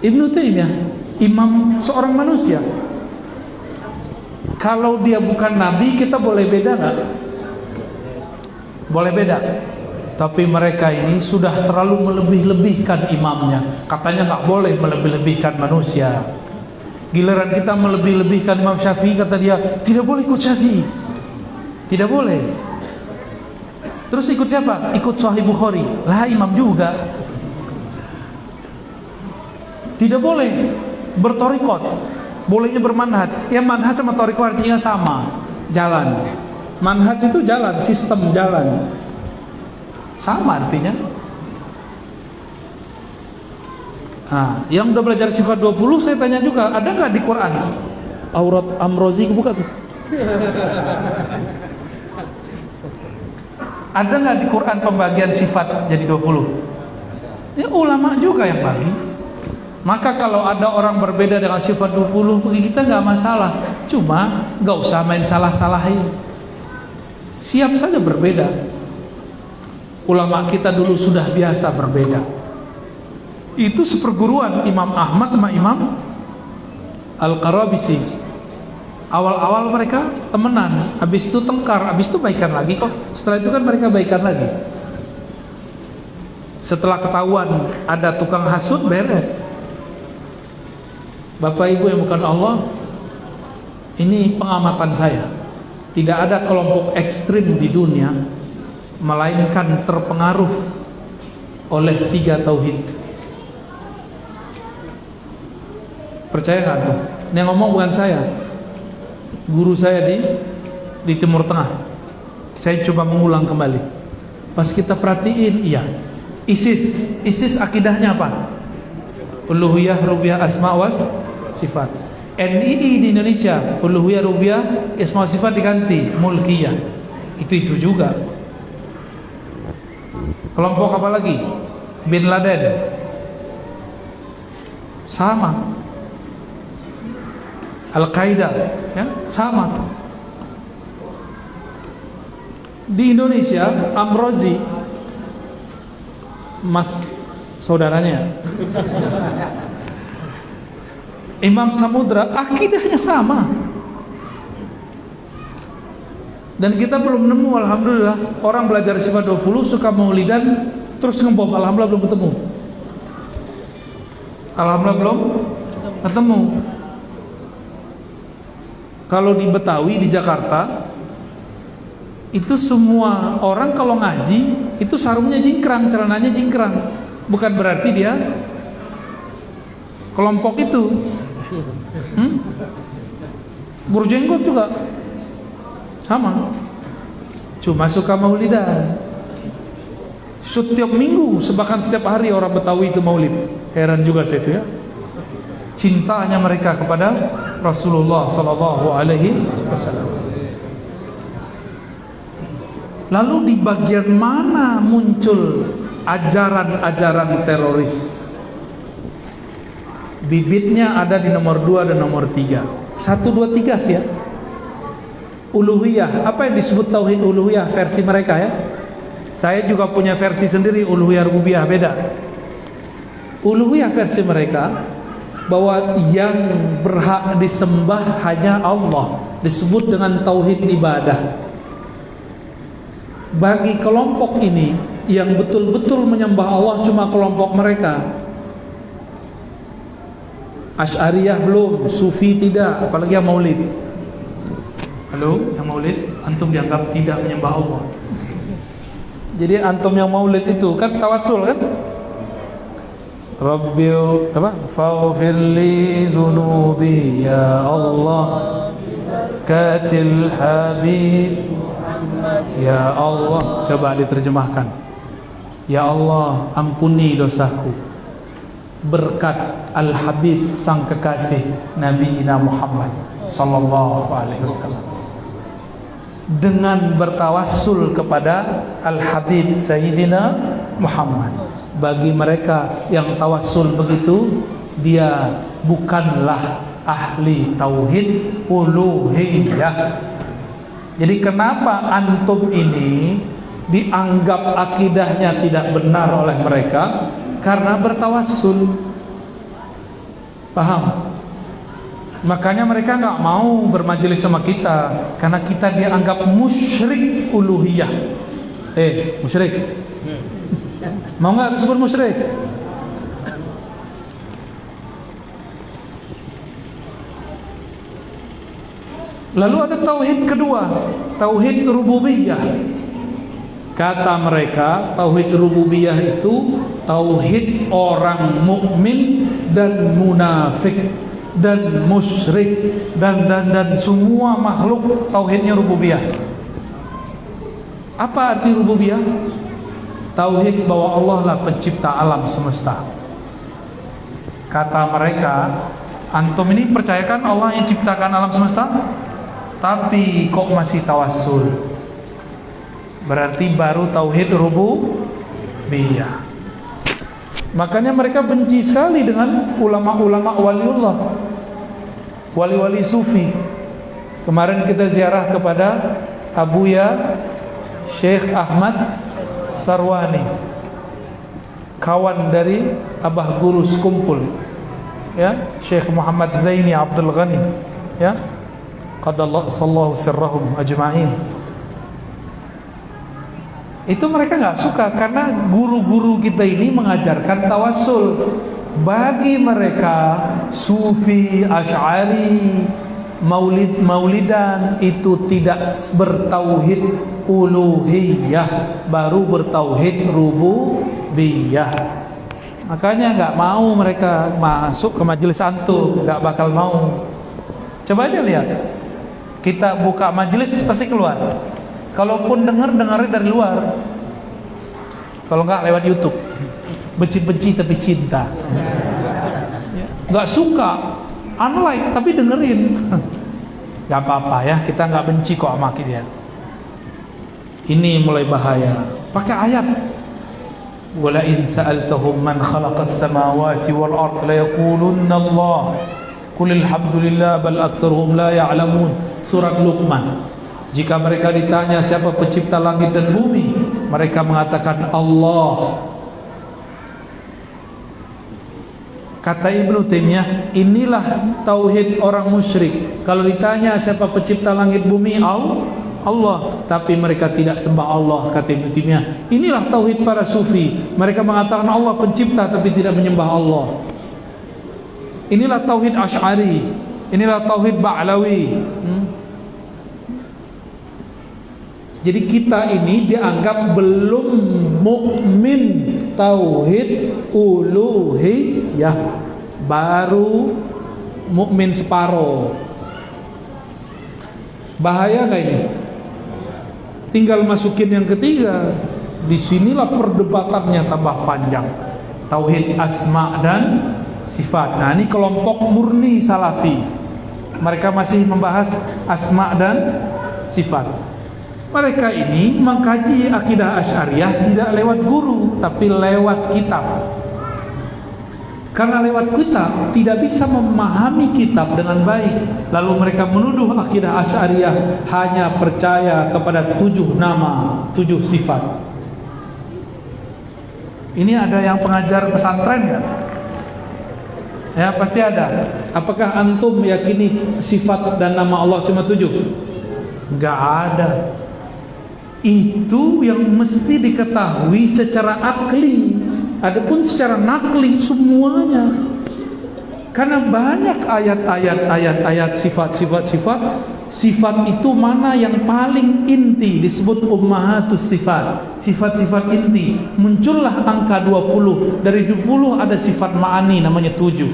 Ibnu Taimiyah, imam seorang manusia. Kalau dia bukan nabi, kita boleh beda nggak? Boleh beda. Tapi mereka ini sudah terlalu melebih-lebihkan imamnya. Katanya nggak boleh melebih-lebihkan manusia. Giliran kita melebih-lebihkan Imam Syafi'i, kata dia tidak boleh ikut Syafi'i. Tidak boleh. Terus ikut siapa? Ikut Sahih Bukhari. Lah imam juga. Tidak boleh bertorikot. Bolehnya bermanhaj. Ya manhaj sama torikot artinya sama. Jalan. Manhaj itu jalan, sistem jalan. Sama artinya. Nah, yang udah belajar sifat 20 saya tanya juga, ada nggak di Quran? Aurat Amrozi buka tuh. Ada nggak di Quran pembagian sifat jadi 20? Ya ulama juga yang bagi. Maka kalau ada orang berbeda dengan sifat 20, bagi kita nggak masalah. Cuma nggak usah main salah-salahin. Siap saja berbeda. Ulama kita dulu sudah biasa berbeda. Itu seperguruan Imam Ahmad sama Imam Al-Qarabisi. Awal-awal mereka temenan, habis itu tengkar, habis itu baikan lagi kok. Setelah itu kan mereka baikan lagi. Setelah ketahuan ada tukang hasud, beres. Bapak Ibu yang bukan Allah, ini pengamatan saya. Tidak ada kelompok ekstrim di dunia melainkan terpengaruh oleh 3 tauhid. Percaya nggak tuh? Ini yang ngomong bukan saya. Guru saya di Timur Tengah. Saya coba mengulang kembali. Pas kita perhatiin, iya. ISIS akidahnya apa? Uluhiyah, rububiyah, asma wa sifat. NII di Indonesia, uluhiyah, rububiyah, asma wa sifat diganti mulkiyah. Itu juga. Kelompok apa lagi? Bin Laden. Sama. Al-Qaeda, ya, sama. Di Indonesia, Amrozi, mas saudaranya, Imam Samudra, akidahnya sama. Dan kita belum nemu, alhamdulillah, orang belajar sifat 20 suka maulidan terus ngebom. Alhamdulillah belum ketemu. Alhamdulillah belum ketemu. Kalau di Betawi, di Jakarta, itu semua orang kalau ngaji itu sarungnya jingkrang, celananya jingkrang. Bukan berarti dia kelompok itu. Berjenggot juga sama. Cuma suka maulidan. Setiap minggu, bahkan setiap hari orang Betawi itu maulid. Heran juga saya itu ya. Cintanya mereka kepada Rasulullah sallallahu alaihi wasallam. Lalu di bagian mana muncul ajaran-ajaran teroris? Bibitnya ada di nomor 2 dan nomor 3. 1, 2, 3 sih ya. Uluhiyah, apa yang disebut tauhid uluhiyah versi mereka ya? Saya juga punya versi sendiri, uluhiyah rububiyah beda. Uluhiyah versi mereka bahwa yang berhak disembah hanya Allah, disebut dengan tauhid ibadah. Bagi kelompok ini yang betul-betul menyembah Allah cuma kelompok mereka. Asy'ariyah belum, Sufi tidak, apalagi yang Maulid. Halo, yang Maulid antum dianggap tidak menyembah Allah. Jadi antum yang Maulid itu kan tawassul kan? Rabbi apa? Faghfirli dzunubi ya Allah katil habib ya Allah. Coba diterjemahkan. Ya Allah, ampuni dosaku berkat Al-Habib sang kekasih Nabi Muhammad sallallahu alaihi wasallam. Dengan bertawassul kepada Al-Habib Sayyidina Muhammad. Bagi mereka yang tawassul begitu, dia bukanlah ahli tauhid uluhiyah. Jadi kenapa antum ini dianggap akidahnya tidak benar oleh mereka? Karena bertawassul. Paham? Makanya mereka nggak mau bermajelis sama kita, karena kita dianggap musyrik uluhiyah. Musyrik. Mau nggak disebut musyrik? Lalu ada tauhid kedua, tauhid rububiyah. Kata mereka, tauhid rububiyah itu tauhid orang mukmin dan munafik dan musyrik dan semua makhluk tauhidnya rububiyah. Apa arti rububiyah? Tauhid bahwa Allah lah pencipta alam semesta. Kata mereka, antum ini percayakan Allah yang ciptakan alam semesta, tapi kok masih tawassul? Berarti baru tauhid rububiyah. Makanya mereka benci sekali dengan ulama-ulama waliullah, wali-wali sufi. Kemarin kita ziarah kepada Abuya Syekh Ahmad Sarwani, kawan dari Abah Guru Sekumpul, ya, Syekh Muhammad Zaini Abdul Ghani, ya, qadallahu sirrahum ajma'in. Itu mereka nggak suka karena guru-guru kita ini mengajarkan tawassul. Bagi mereka Sufi, Asy'ari, Maulidan itu tidak bertauhid uluhiyah, baru bertauhid rububiyah. Makanya nggak mau mereka masuk ke majelis antum, nggak bakal mau. Coba aja lihat, kita buka majelis pasti keluar. Kalaupun dengarnya dari luar, kalau nggak lewat YouTube. Benci-benci tapi cinta. Nggak suka, unlike tapi dengerin. Gak apa-apa ya, kita nggak benci kok sama dia. Ini mulai bahaya. Pakai ayat. Wala in sa'altahum man khalaqas samawati wal ard la yaqulunna Allah. Qul alhamdulillah bal aktsaruhum la ya'lamun. Surat Luqman. Jika mereka ditanya siapa pencipta langit dan bumi, mereka mengatakan Allah. Kata Ibnu Taimiyah, inilah tauhid orang musyrik. Kalau ditanya siapa pencipta langit bumi, Allah, tapi mereka tidak sembah Allah. Kata Ibnu Taimiyah, inilah tauhid para sufi. Mereka mengatakan Allah pencipta tapi tidak menyembah Allah. Inilah tauhid Asy'ari, inilah tauhid Ba'lawi. Jadi kita ini dianggap belum mukmin tauhid uluhiyah, baru mukmin separuh. Bahaya nggak ini? Tinggal masukin yang ketiga. Disinilah perdebatannya tambah panjang. Tauhid asma dan sifat. Nah ini kelompok murni salafi. Mereka masih membahas asma dan sifat. Mereka ini mengkaji akidah Asy'ariyah tidak lewat guru, tapi lewat kitab. Karena lewat kitab tidak bisa memahami kitab dengan baik, lalu mereka menuduh akidah Asy'ariyah hanya percaya kepada 7 nama, 7 sifat. Ini ada yang pengajar pesantren kan? Ya pasti ada. Apakah antum meyakini sifat dan nama Allah cuma 7? Enggak ada. Itu yang mesti diketahui secara akli. Adapun secara nakli semuanya. Karena banyak ayat sifat itu mana yang paling inti disebut ummahatus sifat, sifat-sifat inti. Muncullah angka 20. Dari 20 ada sifat ma'ani namanya 7.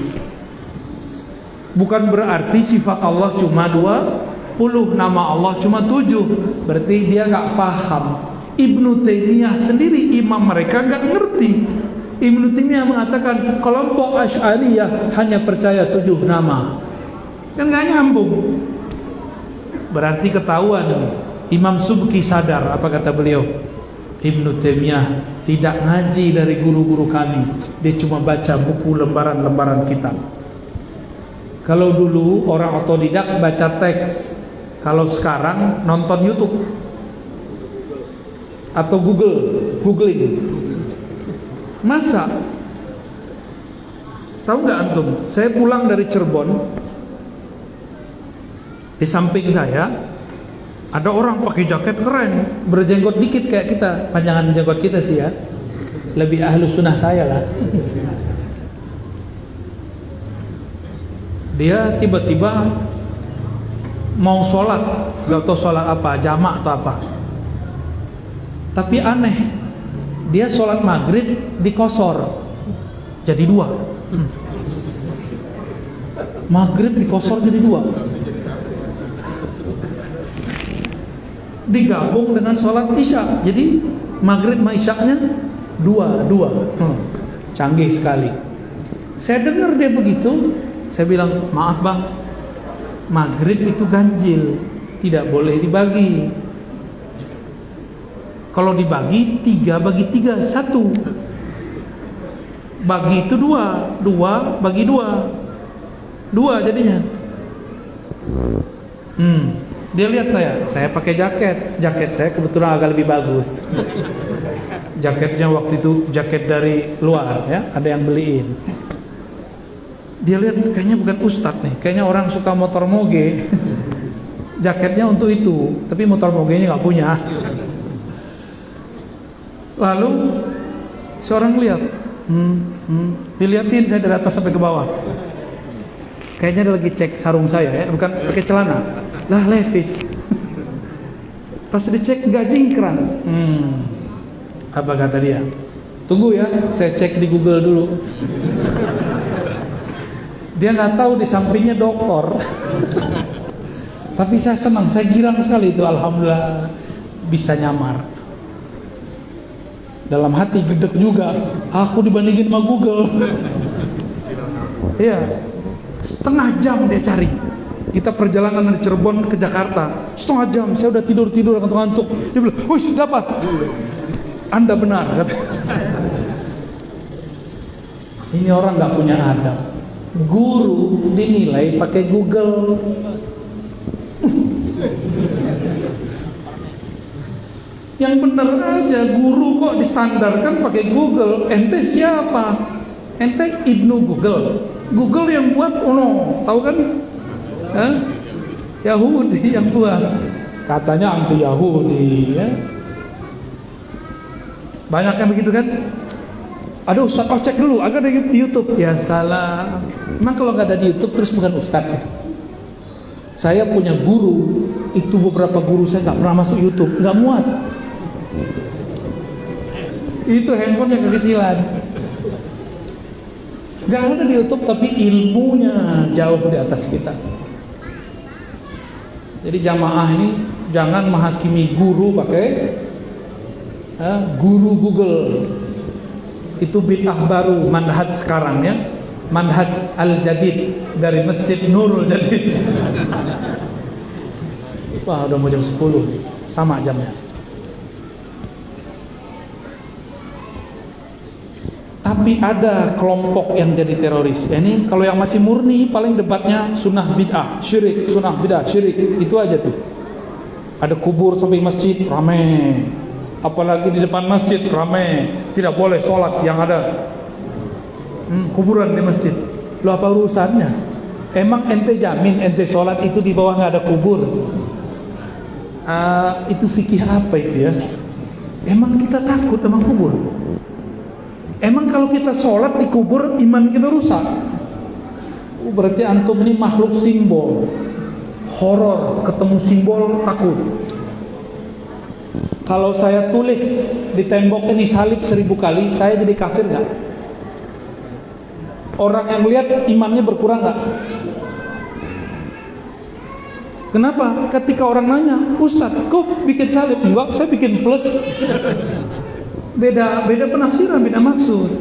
Bukan berarti sifat Allah cuma 20, nama Allah cuma 7. Berarti dia gak paham. Ibnu Taimiyah sendiri imam mereka gak ngerti. Ibnu Taimiyah mengatakan kelompok Asy'ariyah hanya percaya 7 nama. Kan gak nyambung. Berarti ketahuan. Imam Subki sadar. Apa kata beliau? Ibnu Taimiyah tidak ngaji dari guru-guru kami. Dia cuma baca buku lembaran-lembaran kitab. Kalau dulu orang otodidak baca teks. Kalau sekarang nonton YouTube atau googling. Masa? Tahu nggak antum? Saya pulang dari Cirebon. Di samping saya ada orang pakai jaket keren, berjenggot dikit kayak kita, panjangan jenggot kita sih ya. Lebih ahlu sunnah saya lah. Dia tiba-tiba mau sholat, nggak tahu sholat apa, jamak atau apa. Tapi aneh. Dia sholat maghrib dikosor jadi 2. Maghrib dikosor jadi 2. Digabung dengan sholat isya. Jadi maghrib sama isyanya 2. Canggih sekali. Saya dengar dia begitu. Saya bilang, maaf bang, maghrib itu ganjil, tidak boleh dibagi. Kalau dibagi 3 bagi 3 1. Bagi itu 2 bagi 2 jadinya. Dia lihat saya pakai jaket saya kebetulan agak lebih bagus. Jaketnya waktu itu jaket dari luar ya, ada yang beliin. Dia lihat kayaknya bukan ustadz nih, kayaknya orang suka motor moge. Jaketnya untuk itu, tapi motor mogenya nggak punya. Lalu seorang lihat, dilihatin saya dari atas sampai ke bawah. Kayaknya dia lagi cek sarung saya ya, bukan pakai celana. Lah Levi's. Pas dicek nggak jingkrang. Apa kata dia? Tunggu ya, saya cek di Google dulu. Dia nggak tahu di sampingnya dokter. Tapi saya senang, saya girang sekali itu, alhamdulillah bisa nyamar. Dalam hati gedek juga, aku dibandingin sama Google. Iya, setengah jam dia cari. Kita perjalanan dari Cirebon ke Jakarta, setengah jam. Saya udah tidur ngantuk-ngantuk. Dia bilang, "Wih, dapat." Anda benar, kata. Ini orang nggak punya adab. Guru dinilai pakai Google. Yang bener aja, guru kok distandarkan pakai Google. Ente siapa? Ente Ibnu Google. Google yang buat tahu kan? Yahudi yang buat. Katanya anti Yahudi ya. Banyak yang begitu kan? Aduh Ustaz, cek dulu, agak ada di YouTube. Ya salah. Emang kalau nggak ada di YouTube terus bukan Ustaz gitu. Saya punya guru, itu beberapa guru saya nggak pernah masuk YouTube, nggak muat. Itu handphone yang kekecilan. Gak ada di YouTube, tapi ilmunya jauh di atas kita. Jadi jamaah ini jangan menghakimi guru pakai guru Google. Itu bid'ah baru, manhaj sekarang ya. Manhaj al-jadid dari Masjid Nurul Jadid. Wah, udah mau jam 10. sama jamnya. Tapi ada kelompok yang jadi teroris. Ini kalau yang masih murni paling debatnya sunnah bid'ah, syirik, sunnah bid'ah, syirik. Itu aja tuh. Ada kubur sampai masjid, rame. Apalagi di depan masjid, rame. Tidak boleh sholat yang ada kuburan di masjid. Loh, apa urusannya? Emang ente jamin ente sholat itu di bawah nggak ada kubur? Itu fikih apa itu ya? Emang kita takut sama kubur? Emang kalau kita sholat di kubur iman kita rusak? Berarti antum ini makhluk simbol. Horor, ketemu simbol takut. Kalau saya tulis di tembok ini salib 1000 kali, saya jadi kafir nggak? Orang yang lihat imannya berkurang nggak? Kenapa? Ketika orang nanya, Ustadz, kok bikin salib? Enggak, saya bikin plus. Beda penafsiran, beda maksud.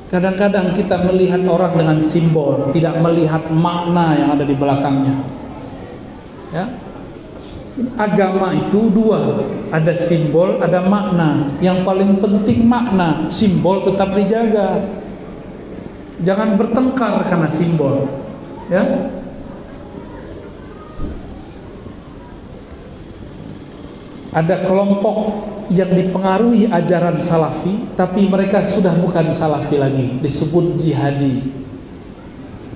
Kadang-kadang kita melihat orang dengan simbol, tidak melihat makna yang ada di belakangnya. Ya. Agama itu dua, ada simbol, ada makna. Yang paling penting makna, simbol tetap dijaga. Jangan bertengkar karena simbol. Ya. Ada kelompok yang dipengaruhi ajaran salafi, tapi mereka sudah bukan salafi lagi, disebut jihadi.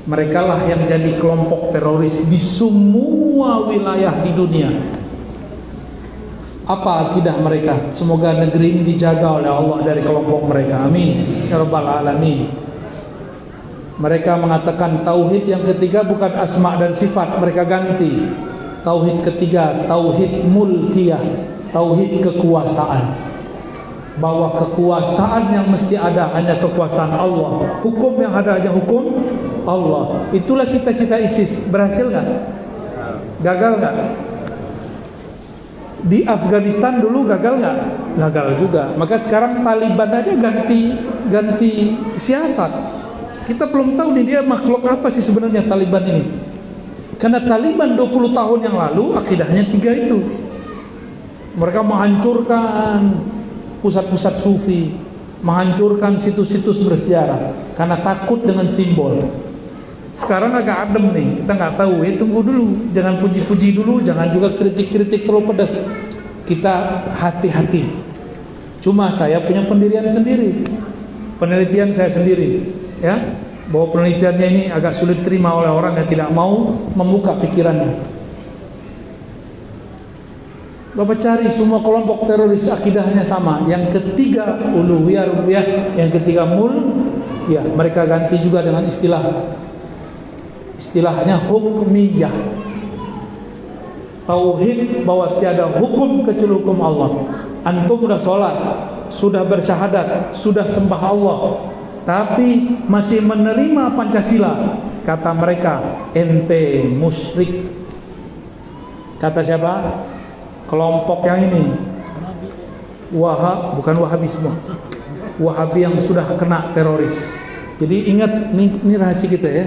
Mereka lah yang jadi kelompok teroris di semua wilayah di dunia. Apa akidah mereka? Semoga negeri ini dijaga oleh Allah dari kelompok mereka. Amin ya rabbal alamin. Mereka mengatakan tauhid yang ketiga bukan asma dan sifat, mereka ganti. Tauhid ketiga, tauhid mulkiyah, tauhid kekuasaan. Bahwa kekuasaan yang mesti ada hanya kekuasaan Allah. Hukum yang ada hanya hukum Allah. Itulah cita-cita ISIS. Berhasil nggak? Gagal nggak? Di Afghanistan dulu gagal nggak? Gagal juga. Maka sekarang Taliban aja ganti siasat. Kita belum tahu nih dia makhluk apa sih sebenarnya Taliban ini. Karena Taliban 20 tahun yang lalu akidahnya 3 itu. Mereka menghancurkan pusat-pusat sufi, menghancurkan situs-situs bersejarah karena takut dengan simbol. Sekarang agak adem nih, kita nggak tahu. Tunggu dulu, jangan puji-puji dulu, jangan juga kritik-kritik terlalu pedas. Kita hati-hati. Cuma saya punya pendirian sendiri, penelitian saya sendiri, ya. Bahwa penelitiannya ini agak sulit terima oleh orang yang tidak mau membuka pikirannya. Bapak cari semua kelompok teroris akidahnya sama. Yang ketiga uluhiyah rububiyah, yang ketiga ya mereka ganti juga dengan istilahnya hukmiyah. Tauhid bahwa tiada hukum kecuali hukum Allah. Antum sudah sholat, sudah bersyahadat, sudah sembah Allah, tapi masih menerima Pancasila, kata mereka ente musyrik. Kata siapa? Kelompok yang ini bukan Wahabisme, Wahabi yang sudah kena teroris. Jadi ingat, ini rahasia kita ya.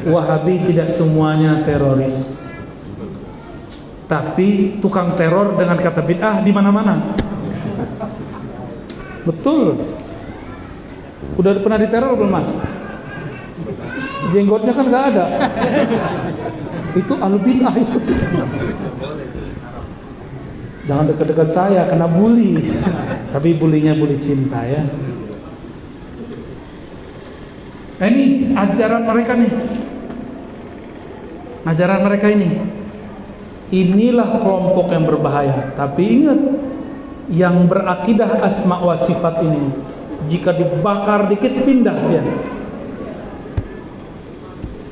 Wahabi tidak semuanya teroris, tapi tukang teror dengan kata bid'ah di mana-mana. Betul. Udah pernah diteror belum mas? Jenggotnya kan nggak ada. Itu ahlu bid'ah itu. Jangan dekat-dekat saya, kena bully. Tapi bulinya bully cinta ya. Nah, ini ajaran mereka nih. Ajaran mereka ini. Inilah kelompok yang berbahaya. Tapi ingat, yang berakidah asma wa sifat ini, jika dibakar dikit pindah dia.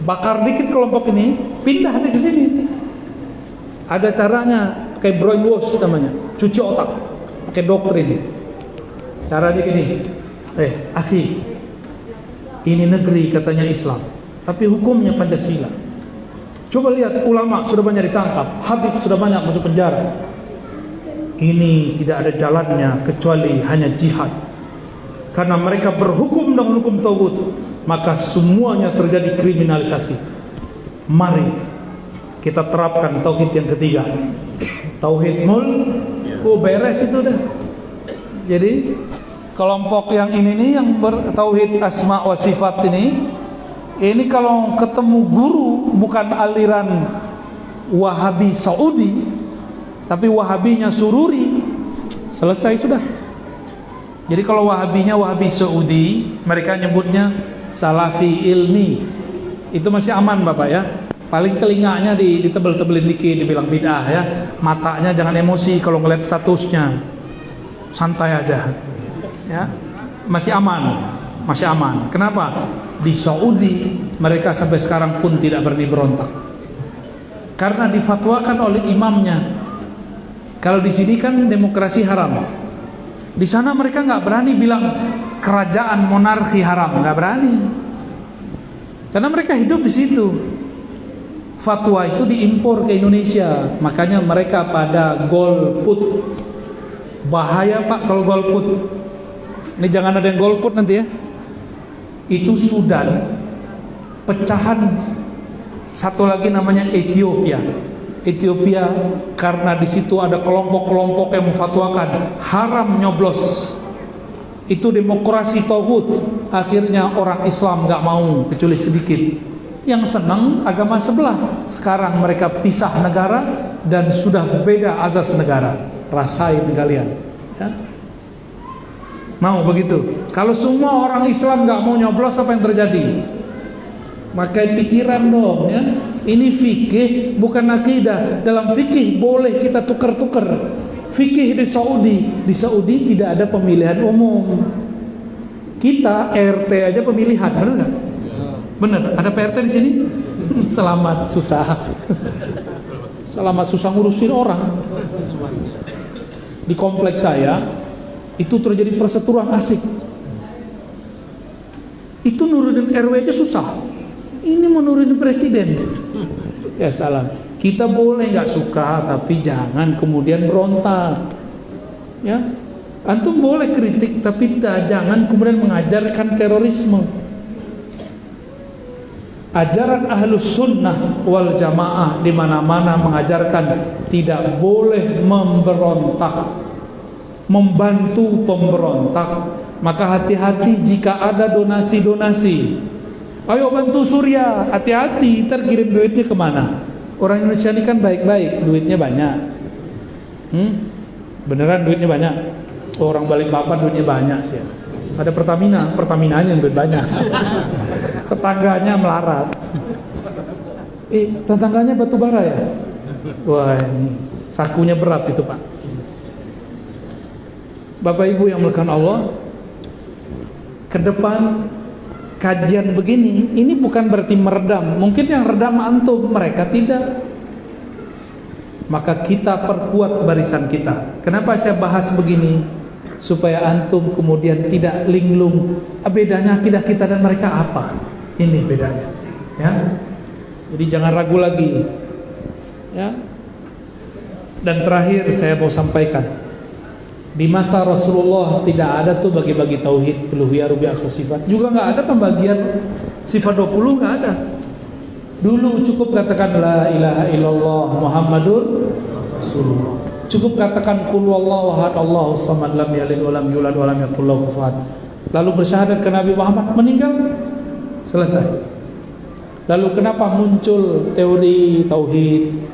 Bakar dikit kelompok ini, pindah dia ke sini. Ada caranya, kayak brainwash namanya, cuci otak, pakai doktrin. Caranya gini, akhi, ini negeri katanya Islam, tapi hukumnya Pancasila. Coba lihat ulama sudah banyak ditangkap, Habib sudah banyak masuk penjara. Ini tidak ada jalannya kecuali hanya jihad. Karena mereka berhukum dengan hukum tauhid, maka semuanya terjadi kriminalisasi. Mari kita terapkan tauhid yang ketiga. Tauhid beres itu dah. Jadi kelompok yang ini nih yang bertauhid asma wa sifat ini kalau ketemu guru bukan aliran Wahabi Saudi, tapi Wahabinya Sururi, selesai sudah. Jadi kalau Wahabinya Wahabi Saudi, mereka nyebutnya Salafi ilmi, itu masih aman Bapak ya. Paling telinganya ditebel-tebelin dikit, dibilang bid'ah ya. Matanya jangan emosi kalau ngeliat statusnya, santai aja ya. Masih aman, masih aman. Kenapa? Di Saudi mereka sampai sekarang pun tidak berani berontak, karena difatwakan oleh imamnya. Kalau di sini kan demokrasi haram, di sana mereka nggak berani bilang kerajaan monarki haram, nggak berani, karena mereka hidup di situ. Fatwa itu diimpor ke Indonesia, makanya mereka pada golput. Bahaya Pak kalau golput. Ini jangan ada yang golput nanti ya. Itu Sudan, pecahan satu lagi namanya Ethiopia. Ethiopia karena di situ ada kelompok-kelompok yang memfatwakan haram nyoblos. Itu demokrasi tauhid. Akhirnya orang Islam nggak mau kecuali sedikit. Yang senang agama sebelah. Sekarang mereka pisah negara dan sudah beda azas negara. Rasain kalian ya? Mau begitu? Kalau semua orang Islam nggak mau nyoblos, apa yang terjadi? Pakai pikiran dong ya. Ini fikih bukan akidah. Dalam fikih boleh kita tuker-tuker. Fikih di Saudi tidak ada pemilihan umum. Kita RT aja pemilihan, benar nggak? Bener, ada PRT di sini. Selamat susah. Selamat susah ngurusin orang. Di kompleks saya itu terjadi perseteruan asik. Itu nurunin RW aja susah. Ini mau nurunin presiden. Ya salam. Kita boleh nggak suka, tapi jangan kemudian berontak. Ya, antum boleh kritik, tapi jangan kemudian mengajarkan terorisme. Ajaran Ahlus Sunnah wal Jamaah di mana-mana mengajarkan tidak boleh memberontak, membantu pemberontak. Maka hati-hati jika ada donasi-donasi. Ayo bantu Surya, hati-hati, ntar kirim duitnya kemana? Orang Indonesia ini kan baik-baik, duitnya banyak. Beneran duitnya banyak. Orang Balikpapan duitnya banyak sih. Ada Pertaminanya yang duit banyak. Tetangganya melarat. Tetangganya batu bara ya? Wah ini sakunya berat itu Pak. Bapak Ibu yang melakukan Allah, ke depan kajian begini, ini bukan berarti meredam. Mungkin yang redam antum, mereka tidak. Maka kita perkuat barisan kita. Kenapa saya bahas begini? Supaya antum kemudian tidak linglung. Bedanya akidah kita dan mereka apa? Ini bedanya ya. Jadi jangan ragu lagi ya. Dan terakhir saya mau sampaikan, di masa Rasulullah tidak ada tuh bagi-bagi tauhid, uluhiyah, rububiyah, asma sifat. Juga nggak ada pembagian sifat 20, nggak ada. Dulu cukup katakan la ilaha illallah Muhammadur Rasulullah. Cukup katakan qul huwallahu ahad Allahus samad lam yalid wa lam yulad wa lam yakul lahu kufuwan ahad. Lalu bersyahadat ke Nabi Muhammad, meninggal, selesai. Lalu kenapa muncul teori tauhid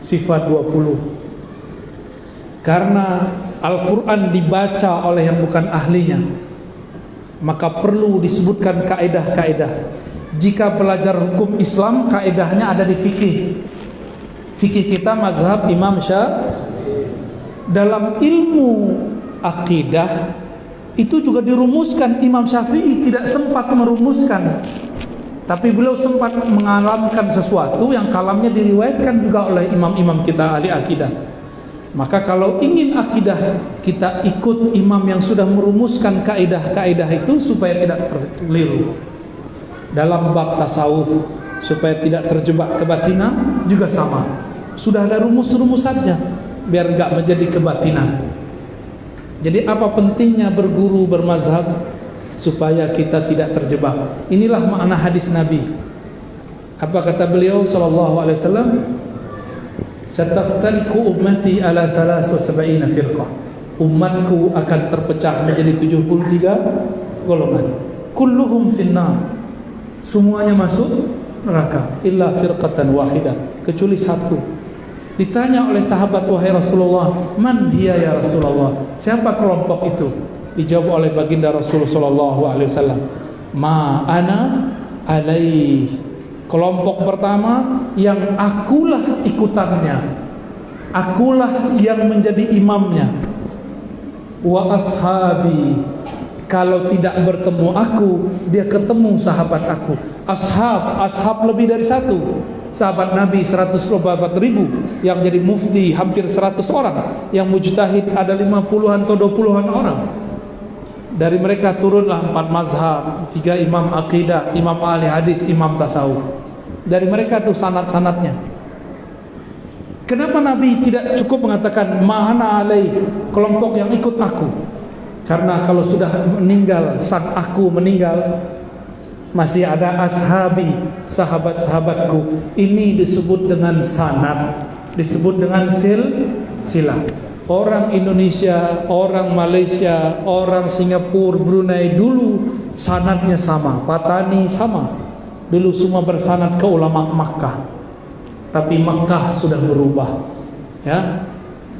sifat 20? Karena Al-Quran dibaca oleh yang bukan ahlinya, maka perlu disebutkan kaedah-kaedah. Jika belajar hukum Islam, kaedahnya ada di fikih. Fikih kita mazhab Imam Syafi'i. Dalam ilmu akidah itu juga dirumuskan. Imam Syafi'i tidak sempat merumuskan, tapi beliau sempat mengalamkan sesuatu yang kalamnya diriwayatkan juga oleh imam-imam kita ahli akidah. Maka kalau ingin akidah, kita ikut imam yang sudah merumuskan kaidah-kaidah itu supaya tidak keliru. Dalam bab tasawuf, supaya tidak terjebak kebatinan juga sama. Sudah ada rumus-rumusannya biar enggak menjadi kebatinan. Jadi apa pentingnya berguru bermazhab? Supaya kita tidak terjebak. Inilah makna hadis Nabi. Apa kata beliau sallallahu alaihi wasallam? Sataftariqu ummati ala 73 firqah. Umatku akan terpecah menjadi 73 golongan. Kulluhum finnar. Semuanya masuk neraka illa firqatan wahidah, kecuali satu. Ditanya oleh sahabat, wahai Rasulullah, man hiya ya Rasulullah? Siapa kelompok itu? Dijawab oleh baginda Rasulullah sallallahu alaihi wasallam, ma ana alaih. Kelompok pertama yang akulah ikutannya, akulah yang menjadi imamnya. Wa ashabi, kalau tidak bertemu aku, dia ketemu sahabat aku. Ashab lebih dari satu. Sahabat Nabi 104.000 yang jadi mufti hampir 100 orang, yang mujtahid ada 50-an atau 20-an orang. Dari mereka turunlah 4 mazhab, 3 imam akidah, imam ahli hadis, imam tasawuf. Dari mereka tuh sanad-sanadnya. Kenapa Nabi tidak cukup mengatakan ma'ana alaih, kelompok yang ikut aku? Karena kalau sudah meninggal, sang aku meninggal, masih ada ashabi, sahabat-sahabatku. Ini disebut dengan sanad, disebut dengan silsilah. Orang Indonesia, orang Malaysia, orang Singapura, Brunei dulu sanadnya sama, Patani sama. Dulu semua bersanad ke ulama Makkah. Tapi Makkah sudah berubah, ya.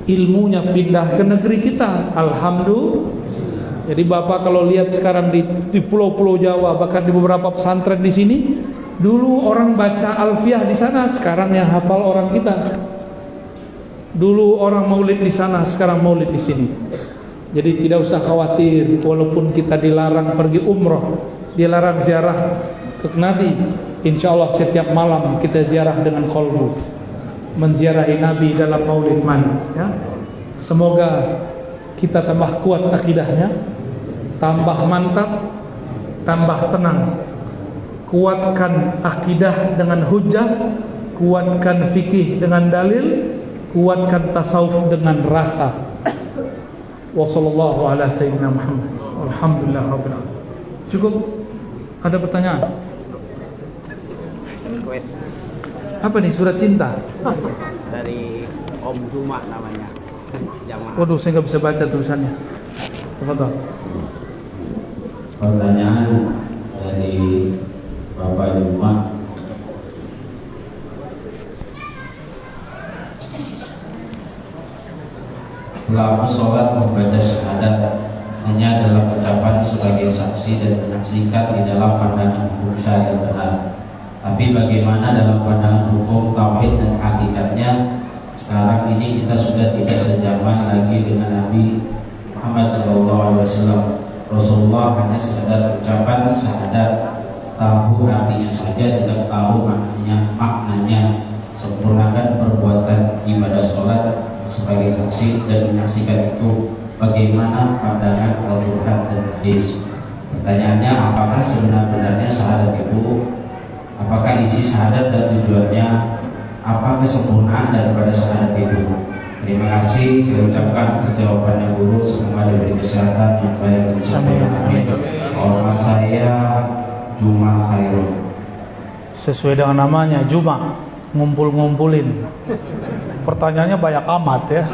Ilmunya pindah ke negeri kita, alhamdulillah. Jadi Bapak kalau lihat sekarang di pulau-pulau Jawa, bahkan di beberapa pesantren di sini, dulu orang baca alfiah di sana, sekarang yang hafal orang kita. Dulu orang maulid di sana, sekarang maulid di sini. Jadi tidak usah khawatir, walaupun kita dilarang pergi umroh, dilarang ziarah ke Nabi, insya Allah setiap malam kita ziarah dengan kolbu, menziarahi Nabi dalam maulid man, ya. Semoga kita tambah kuat akidahnya, tambah mantap, tambah tenang. Kuatkan akidah dengan hujjah, kuatkan fikih dengan dalil, kuatkan tasawuf dengan rasa. Wassallallahu ala sayyidina Muhammad. Alhamdulillah rabbil alamin. Cukup? Ada pertanyaan? Apa nih, surat cinta? Dari Om Juma namanya. Jamaah. Waduh, saya nggak bisa baca tulisannya. Tafadhol. Pertanyaan dari Bapak Juma. Pelaku sholat membaca syahadat hanya dalam ucapan sebagai saksi dan menyaksikan di dalam pandangan hukum syariat benar. Tapi bagaimana dalam pandangan hukum tauhid dan hakikatnya? Sekarang ini kita sudah tidak sejaman lagi dengan Nabi Muhammad SAW. Rasulullah hanya sekadar ucapan syahadat, tahu artinya saja, tidak tahu maknanya. Sempurnakan perbuatan ibadah sholat sebagai saksi dan menyaksikan itu. Bagaimana pandangan Al-Quran dan hadis? Pertanyaannya, apakah sebenar-benarnya syahadat itu? Apakah isi syahadat dan tujuannya? Apa kesempurnaan daripada syahadat itu? Terima kasih, saya ucapkan atas jawabannya guru. Semoga diberi kesehatan yang baik dan sempurna. Amin. Hormat saya Juma Khairul. Sesuai dengan namanya, Juma, ngumpul-ngumpulin. Pertanyaannya banyak amat ya.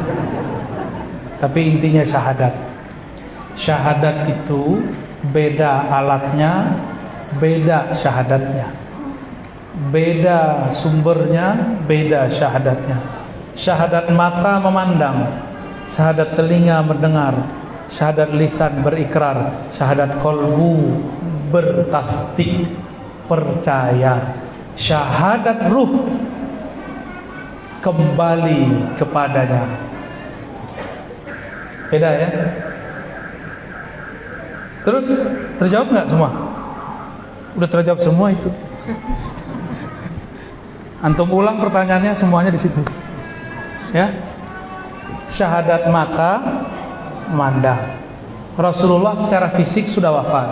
Tapi intinya syahadat. Syahadat itu beda alatnya, beda syahadatnya. Beda sumbernya, beda syahadatnya. Syahadat mata memandang, syahadat telinga mendengar, syahadat lisan berikrar, syahadat kolbu bertasdik, percaya. Syahadat ruh kembali kepadanya. Beda ya. Terus terjawab nggak semua? Udah terjawab semua itu. Antum ulang pertanyaannya semuanya di situ. Ya. Syahadat mata mandang. Rasulullah secara fisik sudah wafat.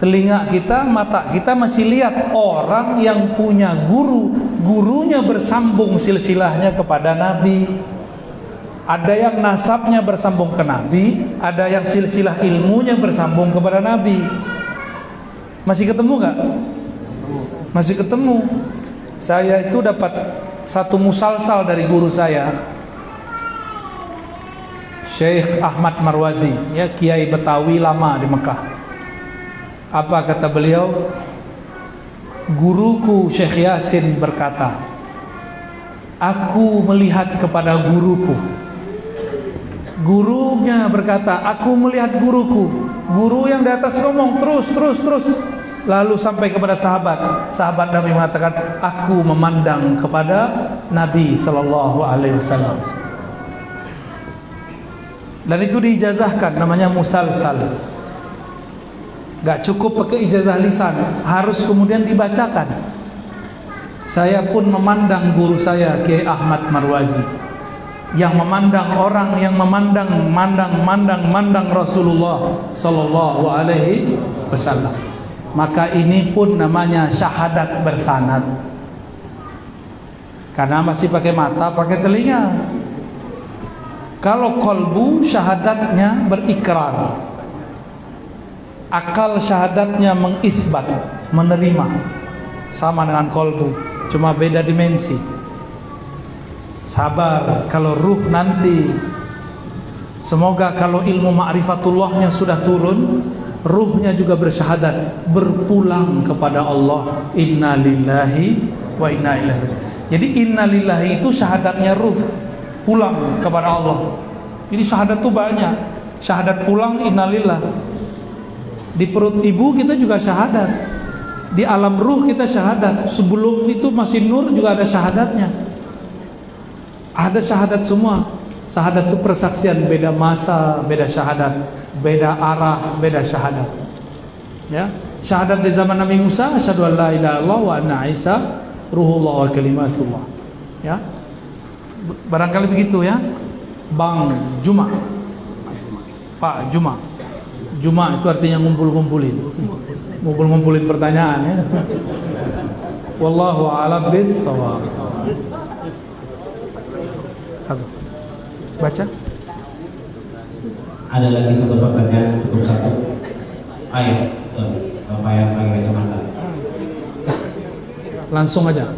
Telinga kita, mata kita masih lihat orang yang punya guru, gurunya bersambung silsilahnya kepada Nabi. Ada yang nasabnya bersambung ke Nabi, ada yang silsilah ilmunya bersambung kepada Nabi. Masih ketemu gak? Masih ketemu. Saya itu dapat satu musalsal dari guru saya, Syekh Ahmad Marwazi, ya, kiai Betawi lama di Mekah. Apa kata beliau? Guruku Syekh Yasin berkata, aku melihat kepada guruku. Gurunya berkata, aku melihat guruku. Guru yang di atas ngomong terus. Lalu sampai kepada sahabat. Sahabat Nabi mengatakan, aku memandang kepada Nabi Sallallahu Alaihi Wasallam. Dan itu diijazahkan, namanya musalsal. Gak cukup pakai ijazah lisan, harus kemudian dibacakan. Saya pun memandang guru saya, Kiai Ahmad Marwazi, yang memandang orang yang memandang Rasulullah Sallallahu Alaihi Wasallam. Maka ini pun namanya syahadat bersanad, karena masih pakai mata, pakai telinga. Kalau kolbu syahadatnya berikrar, akal syahadatnya mengisbat, menerima, sama dengan kolbu, cuma beda dimensi. Sabar, kalau ruh nanti, semoga kalau ilmu ma'rifatullahnya sudah turun, ruhnya juga bersyahadat, berpulang kepada Allah. Inna lillahi wa inna ilaihi raji'un. Jadi inna lillahi itu syahadatnya ruh, pulang kepada Allah. Jadi syahadat itu banyak. Syahadat pulang innalillah. Di perut ibu kita juga syahadat. Di alam ruh kita syahadat. Sebelum itu masih nur juga ada syahadatnya. Ada syahadat semua. Syahadat itu persaksian, beda masa, beda syahadat. Beda arah, beda syahadat. Ya, syahadat di zaman Nabi Musa, asyhadu an la ilaha illallah wa anna Isa ruhullah wa kalimatullah. Ya, barangkali begitu ya, Bang Juma, Pak Juma. Juma itu artinya ngumpulin pertanyaan ya. Wallahu a'lam bis-shawab. Satu, baca. Ada lagi satu pertanyaan, cukup satu. Ayo, Bapak yang pakai kacamata. Langsung aja.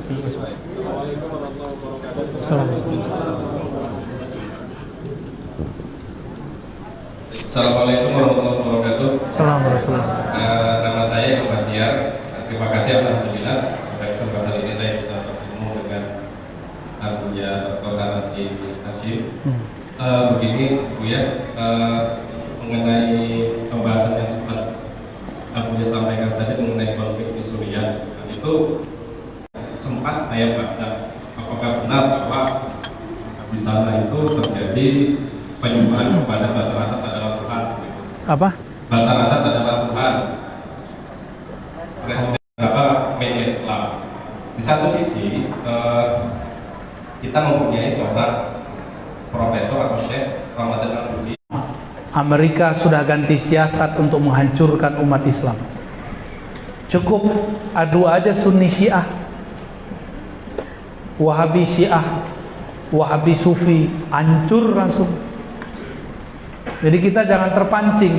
Assalamualaikum warahmatullahi wabarakatuh. Assalamualaikum. Nama saya Ibu Bahtiar. Terima kasih alhamdulillah pada kesempatan ini saya bisa bertemu dengan Abuya Dr. Hanafi Hashim. Begini Bu ya, mengenai pembahasan yang sempat Abuya sampaikan tadi mengenai konflik di Suriah, itu sempat saya baca apakah benar bahwa di sana itu terjadi penyembahan kepada Bashar Assad adalah Tuhan. Apa? Bashar Assad adalah Tuhan. Beberapa media Islam. Di satu sisi kita mempunyai seorang profesor atau syekh Ramadan Al-Budi. Amerika sudah ganti siasat untuk menghancurkan umat Islam. Cukup adu aja Sunni Syiah, Wahabi Syiah, Wahabi Sufi, hancur langsung. Jadi kita jangan terpancing.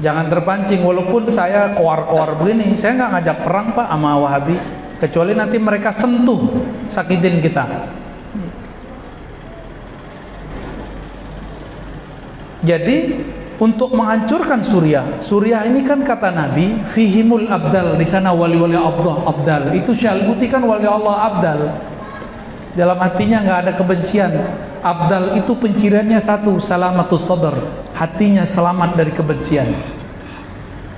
Jangan terpancing, walaupun saya koar-koar begini, saya nggak ngajak perang Pak sama Wahabi, kecuali nanti mereka sentuh, sakitin kita. Jadi untuk menghancurkan Suriah ini kan kata Nabi, fihimul abdal, di sana wali-wali abdal. Itu Syalbuti kan wali Allah abdal. Dalam hatinya nggak ada kebencian. Abdal itu penciriannya satu, salamatus sadr, hatinya selamat dari kebencian.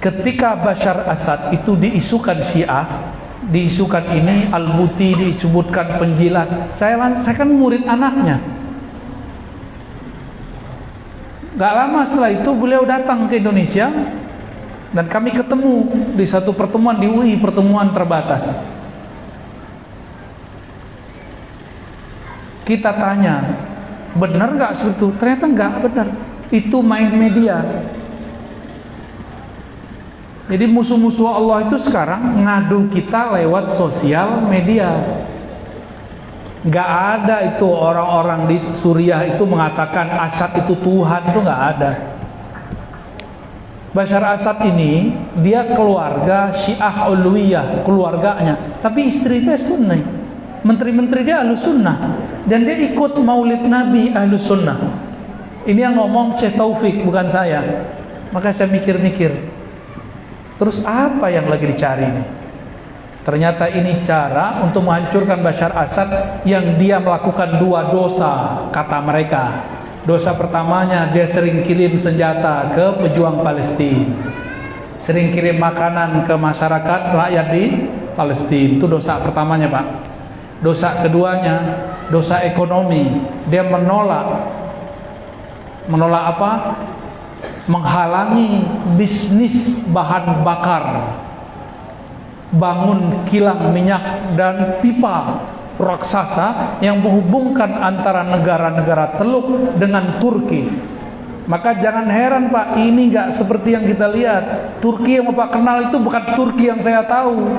Ketika Bashar Assad itu diisukan Syiah, diisukan ini Al-Buti, disebutkan penjilat. Saya kan murid anaknya. Gak lama setelah itu beliau datang ke Indonesia dan kami ketemu di satu pertemuan di UI, pertemuan terbatas. Kita tanya, benar gak itu? Ternyata gak benar. Itu main media. Jadi musuh-musuh Allah itu sekarang ngadu kita lewat sosial media. Gak ada itu orang-orang di Suriah itu mengatakan Assad itu Tuhan, itu gak ada. Bashar Assad ini dia keluarga Syiah Ulwiyah, keluarganya, tapi istri dia Sunni, menteri-menteri dia Ahlus Sunnah, dan dia ikut Maulid Nabi Ahlus Sunnah. Ini yang ngomong Syekh Taufik, bukan saya. Maka saya mikir-mikir, terus apa yang lagi dicari ini? Ternyata ini cara untuk menghancurkan Bashar Assad yang dia melakukan 2 dosa, kata mereka. Dosa pertamanya, dia sering kirim senjata ke pejuang Palestina, sering kirim makanan ke masyarakat rakyat di Palestina. Itu dosa pertamanya, Pak. Dosa keduanya, dosa ekonomi. Dia menolak apa? Menghalangi bisnis bahan bakar, bangun kilang minyak dan pipa raksasa yang menghubungkan antara negara-negara Teluk dengan Turki. Maka jangan heran, Pak, ini nggak seperti yang kita lihat. Turki yang Bapak kenal itu bukan Turki yang saya tahu.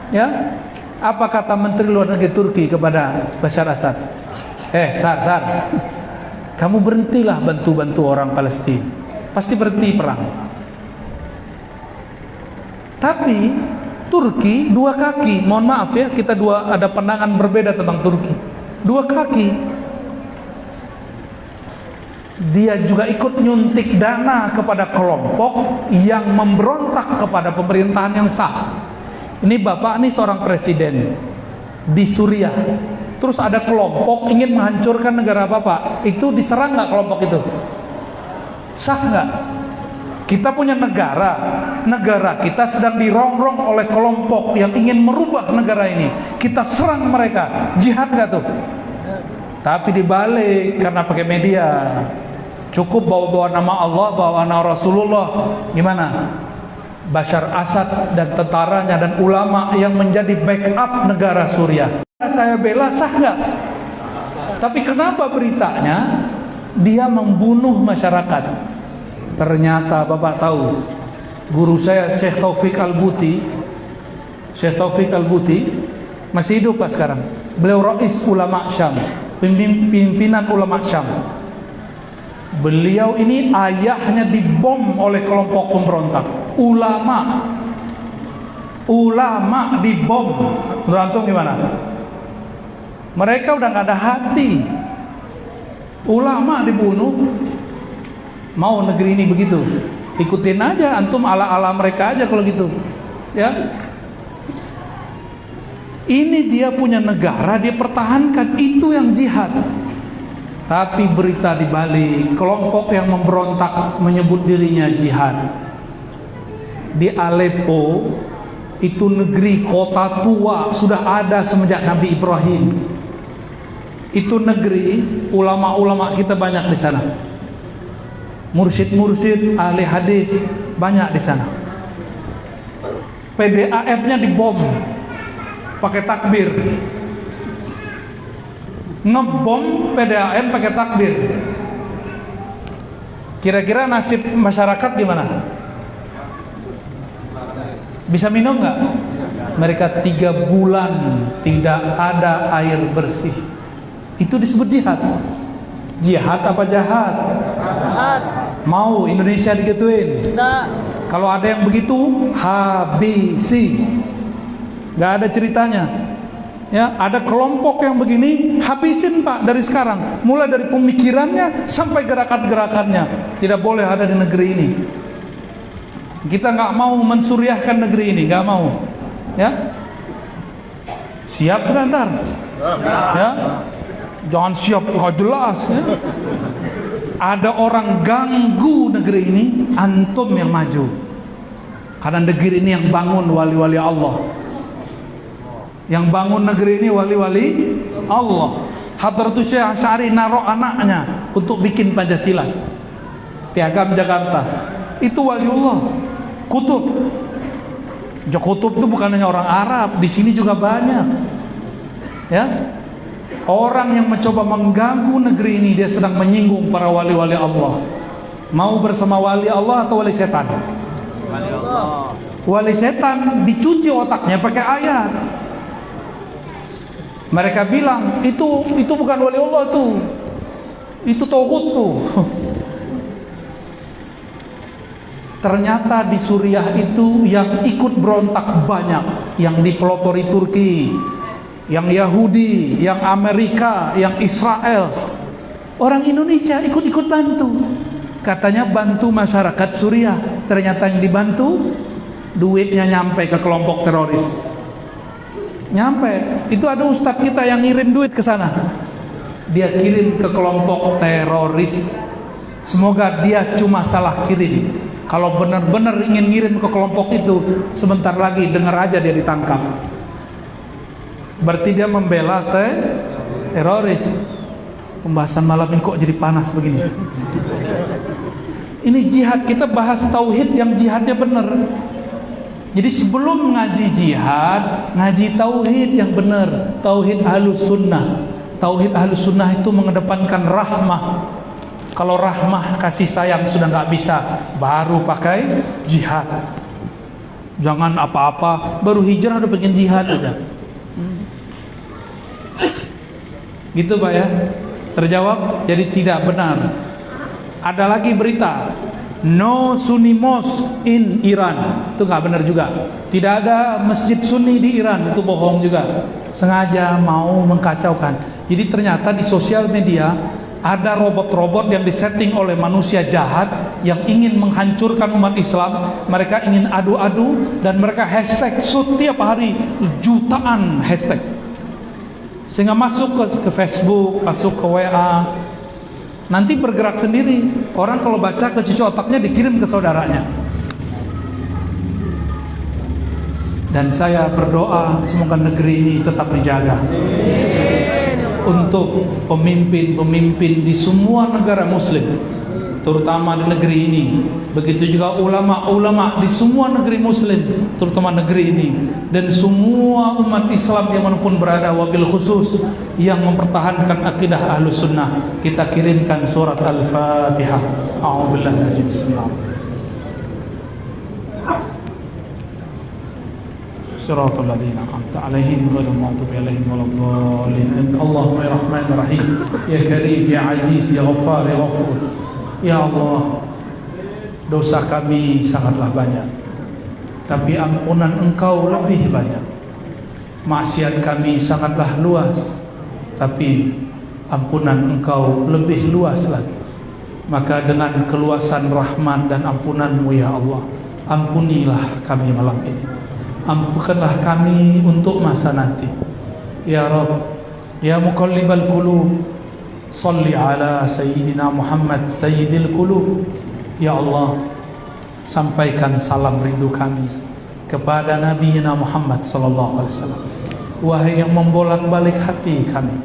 Ya, apa kata Menteri Luar Negeri Turki kepada Bashar Assad? Sar, kamu berhentilah bantu-bantu orang Palestina, pasti berhenti perang. Tapi Turki 2 kaki, mohon maaf ya, kita ada pandangan berbeda tentang Turki. 2 kaki. Dia juga ikut nyuntik dana kepada kelompok yang memberontak kepada pemerintahan yang sah. Ini Bapak ini seorang presiden di Suriah. Terus ada kelompok ingin menghancurkan negara Bapak. Itu diserang nggak kelompok itu? Sah nggak? Kita punya negara kita sedang dirongrong oleh kelompok yang ingin merubah negara ini. Kita serang mereka, jihad nggak tuh? Tapi dibalik, karena pakai media, cukup bawa nama Allah, bawa nama Rasulullah, gimana? Bashar Assad dan tentaranya dan ulama yang menjadi backup negara Suriah. Saya bela, sah nggak? Tapi kenapa beritanya dia membunuh masyarakat? Ternyata Bapak tahu, guru saya Syekh Taufik Al-Buti masih hidup Pak sekarang. Beliau Rais Ulama Syam, pimpinan Ulama Syam. Beliau ini ayahnya dibom oleh kelompok pemberontak. Ulama dibom. Berantung gimana? Mereka udah gak ada hati. Ulama dibunuh. Mau negeri ini begitu? Ikutin aja, antum ala mereka aja kalau gitu. Ya. Ini dia punya negara, dia pertahankan, itu yang jihad. Tapi berita dibalik, kelompok yang memberontak menyebut dirinya jihad. Di Aleppo, itu negeri kota tua, sudah ada semenjak Nabi Ibrahim. Itu negeri, ulama-ulama kita banyak di sana. Mursyid ahli hadis banyak di sana. PDAM-nya dibom pakai takbir, ngebom PDAM pakai takbir. Kira-kira nasib masyarakat gimana? Bisa minum nggak? Mereka 3 bulan tidak ada air bersih. Itu disebut jihad. Jihad apa jahat? Jahat. Mau Indonesia digituin? Enggak. Kalau ada yang begitu, habisi. Nggak ada ceritanya. Ya, ada kelompok yang begini, habisin Pak dari sekarang. Mulai dari pemikirannya sampai gerakan-gerakannya. Tidak boleh ada di negeri ini. Kita nggak mau mensuriahkan negeri ini, nggak mau. Ya, siap kan ntar? Ya. Jangan siap, nggak jelas ya. Ada orang ganggu negeri ini, antum yang maju. Karena negeri ini yang bangun wali-wali Allah. Yang bangun negeri ini wali-wali Allah. Hadratus Syekh Asy'ari naruh anaknya untuk bikin Pancasila. Piagam Jakarta. Itu waliullah. Kutub. Kutub itu bukan hanya orang Arab, di sini juga banyak. Ya. Orang yang mencoba mengganggu negeri ini, dia sedang menyinggung para wali-wali Allah. Mau bersama wali Allah atau wali setan? Wali Allah. Wali setan dicuci otaknya pakai ayat. Mereka bilang itu bukan wali Allah tuh, itu tauhid tuh. Ternyata di Suriah itu yang ikut berontak banyak, yang dipelopori Turki, yang Yahudi, yang Amerika, yang Israel. Orang Indonesia ikut-ikut bantu. Katanya bantu masyarakat Suriah. Ternyata yang dibantu duitnya nyampe ke kelompok teroris. Nyampe. Itu ada ustadz kita yang ngirim duit ke sana. Dia kirim ke kelompok teroris. Semoga dia cuma salah kirim. Kalau benar-benar ingin ngirim ke kelompok itu, sebentar lagi dengar aja dia ditangkap. Berarti dia membela teroris. Pembahasan malam ini kok jadi panas begini? Ini jihad, kita bahas tauhid yang jihadnya benar. Jadi sebelum ngaji jihad, ngaji tauhid yang benar. Tauhid ahlus sunnah. Tauhid ahlus sunnah itu mengedepankan rahmah. Kalau rahmah kasih sayang sudah nggak bisa, baru pakai jihad. Jangan apa-apa baru hijrah udah bikin jihad aja. Gitu Pak ya. Terjawab. Jadi tidak benar. Ada lagi berita no Sunni mosque in Iran, itu nggak benar juga. Tidak ada masjid Sunni di Iran, itu bohong juga. Sengaja mau mengkacaukan. Jadi ternyata di sosial media ada robot-robot yang disetting oleh manusia jahat yang ingin menghancurkan umat Islam. Mereka ingin adu-adu dan mereka hashtag setiap hari jutaan hashtag, sehingga masuk ke Facebook, masuk ke WA, nanti bergerak sendiri. Orang kalau baca ke cucu otaknya dikirim ke saudaranya. Dan saya berdoa semoga negeri ini tetap dijaga untuk pemimpin-pemimpin di semua negara muslim, terutama di negeri ini. Begitu juga ulama-ulama di semua negeri muslim, terutama negeri ini, dan semua umat Islam yang manapun berada, wabil khusus yang mempertahankan akidah ahlus sunnah. Kita kirimkan surat Al-Fatihah. A'udzubillahi minasy syaitonir rajim. Siratal ladzina an'amta 'alaihim ghairil maghdubi 'alaihim waladdallin. Allahumma ya Rahmanir Rahim, ya Karim, ya Aziz, ya Ghaffar, ya Ghafur. Ya Allah, dosa kami sangatlah banyak, tapi ampunan Engkau lebih banyak. Maksiat kami sangatlah luas, tapi ampunan Engkau lebih luas lagi. Maka dengan keluasan rahmat dan ampunan-Mu ya Allah, ampunilah kami malam ini. Ampunkanlah kami untuk masa nanti. Ya Rabb, ya Muqallibal Qulub, salli ala Sayyidina Muhammad Sayyidil Qulub. Ya Allah, sampaikan salam rindu kami kepada Nabi Muhammad sallallahu alaihi wasallam. Wahai yang membolak-balik hati kami,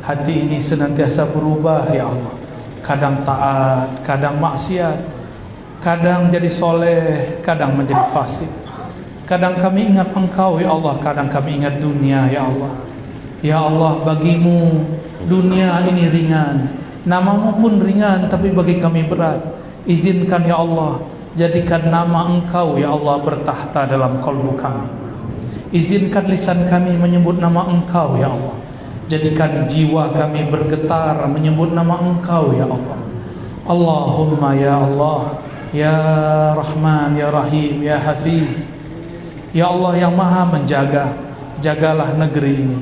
hati ini senantiasa berubah ya Allah. Kadang taat, kadang maksiat, kadang jadi soleh, kadang menjadi fasik. Kadang kami ingat Engkau ya Allah, kadang kami ingat dunia ya Allah. Ya Allah, bagimu dunia ini ringan, namamu pun ringan, tapi bagi kami berat. Izinkan ya Allah, jadikan nama Engkau ya Allah bertahta dalam kalbu kami. Izinkan lisan kami menyebut nama Engkau ya Allah. Jadikan jiwa kami bergetar menyebut nama Engkau ya Allah. Allahumma ya Allah, ya Rahman, ya Rahim, ya Hafiz. Ya Allah yang maha menjaga, jagalah negeri ini,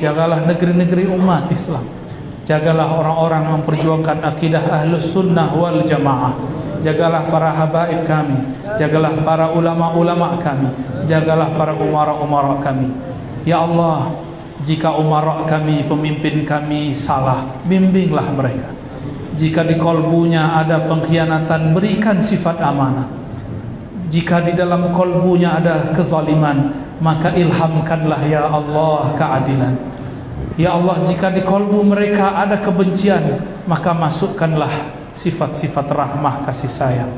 jagalah negeri-negeri umat Islam, jagalah orang-orang yang memperjuangkan akidah ahlus sunnah wal jamaah, jagalah para habaib kami, jagalah para ulama-ulama kami, jagalah para umara-umara kami. Ya Allah, jika umara kami, pemimpin kami salah, bimbinglah mereka. Jika di kolbunya ada pengkhianatan, berikan sifat amanah. Jika di dalam kolbunya ada kezaliman, maka ilhamkanlah ya Allah keadilan. Ya Allah, jika di kolbu mereka ada kebencian, maka masukkanlah sifat-sifat rahmah kasih sayang.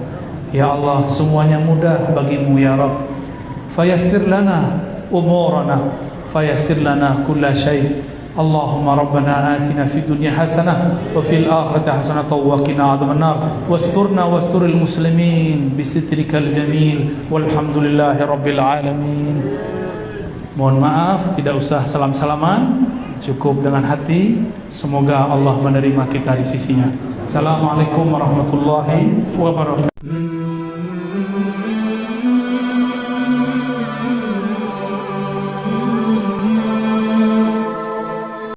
Ya Allah, semuanya mudah bagimu ya Rabb. Fayassir lana umurana, fayassir lana kulla syai'. Allahumma rabbana atina fid dunya hasanah wa fil akhirati hasanah wa qina adzabannar wasturna wasturil muslimin bisitrikal jamil walhamdulillahi rabbil alamin. Mohon maaf, tidak usah salam-salaman, cukup dengan hati. Semoga Allah menerima kita di sisinya. Assalamualaikum warahmatullahi wabarakatuh.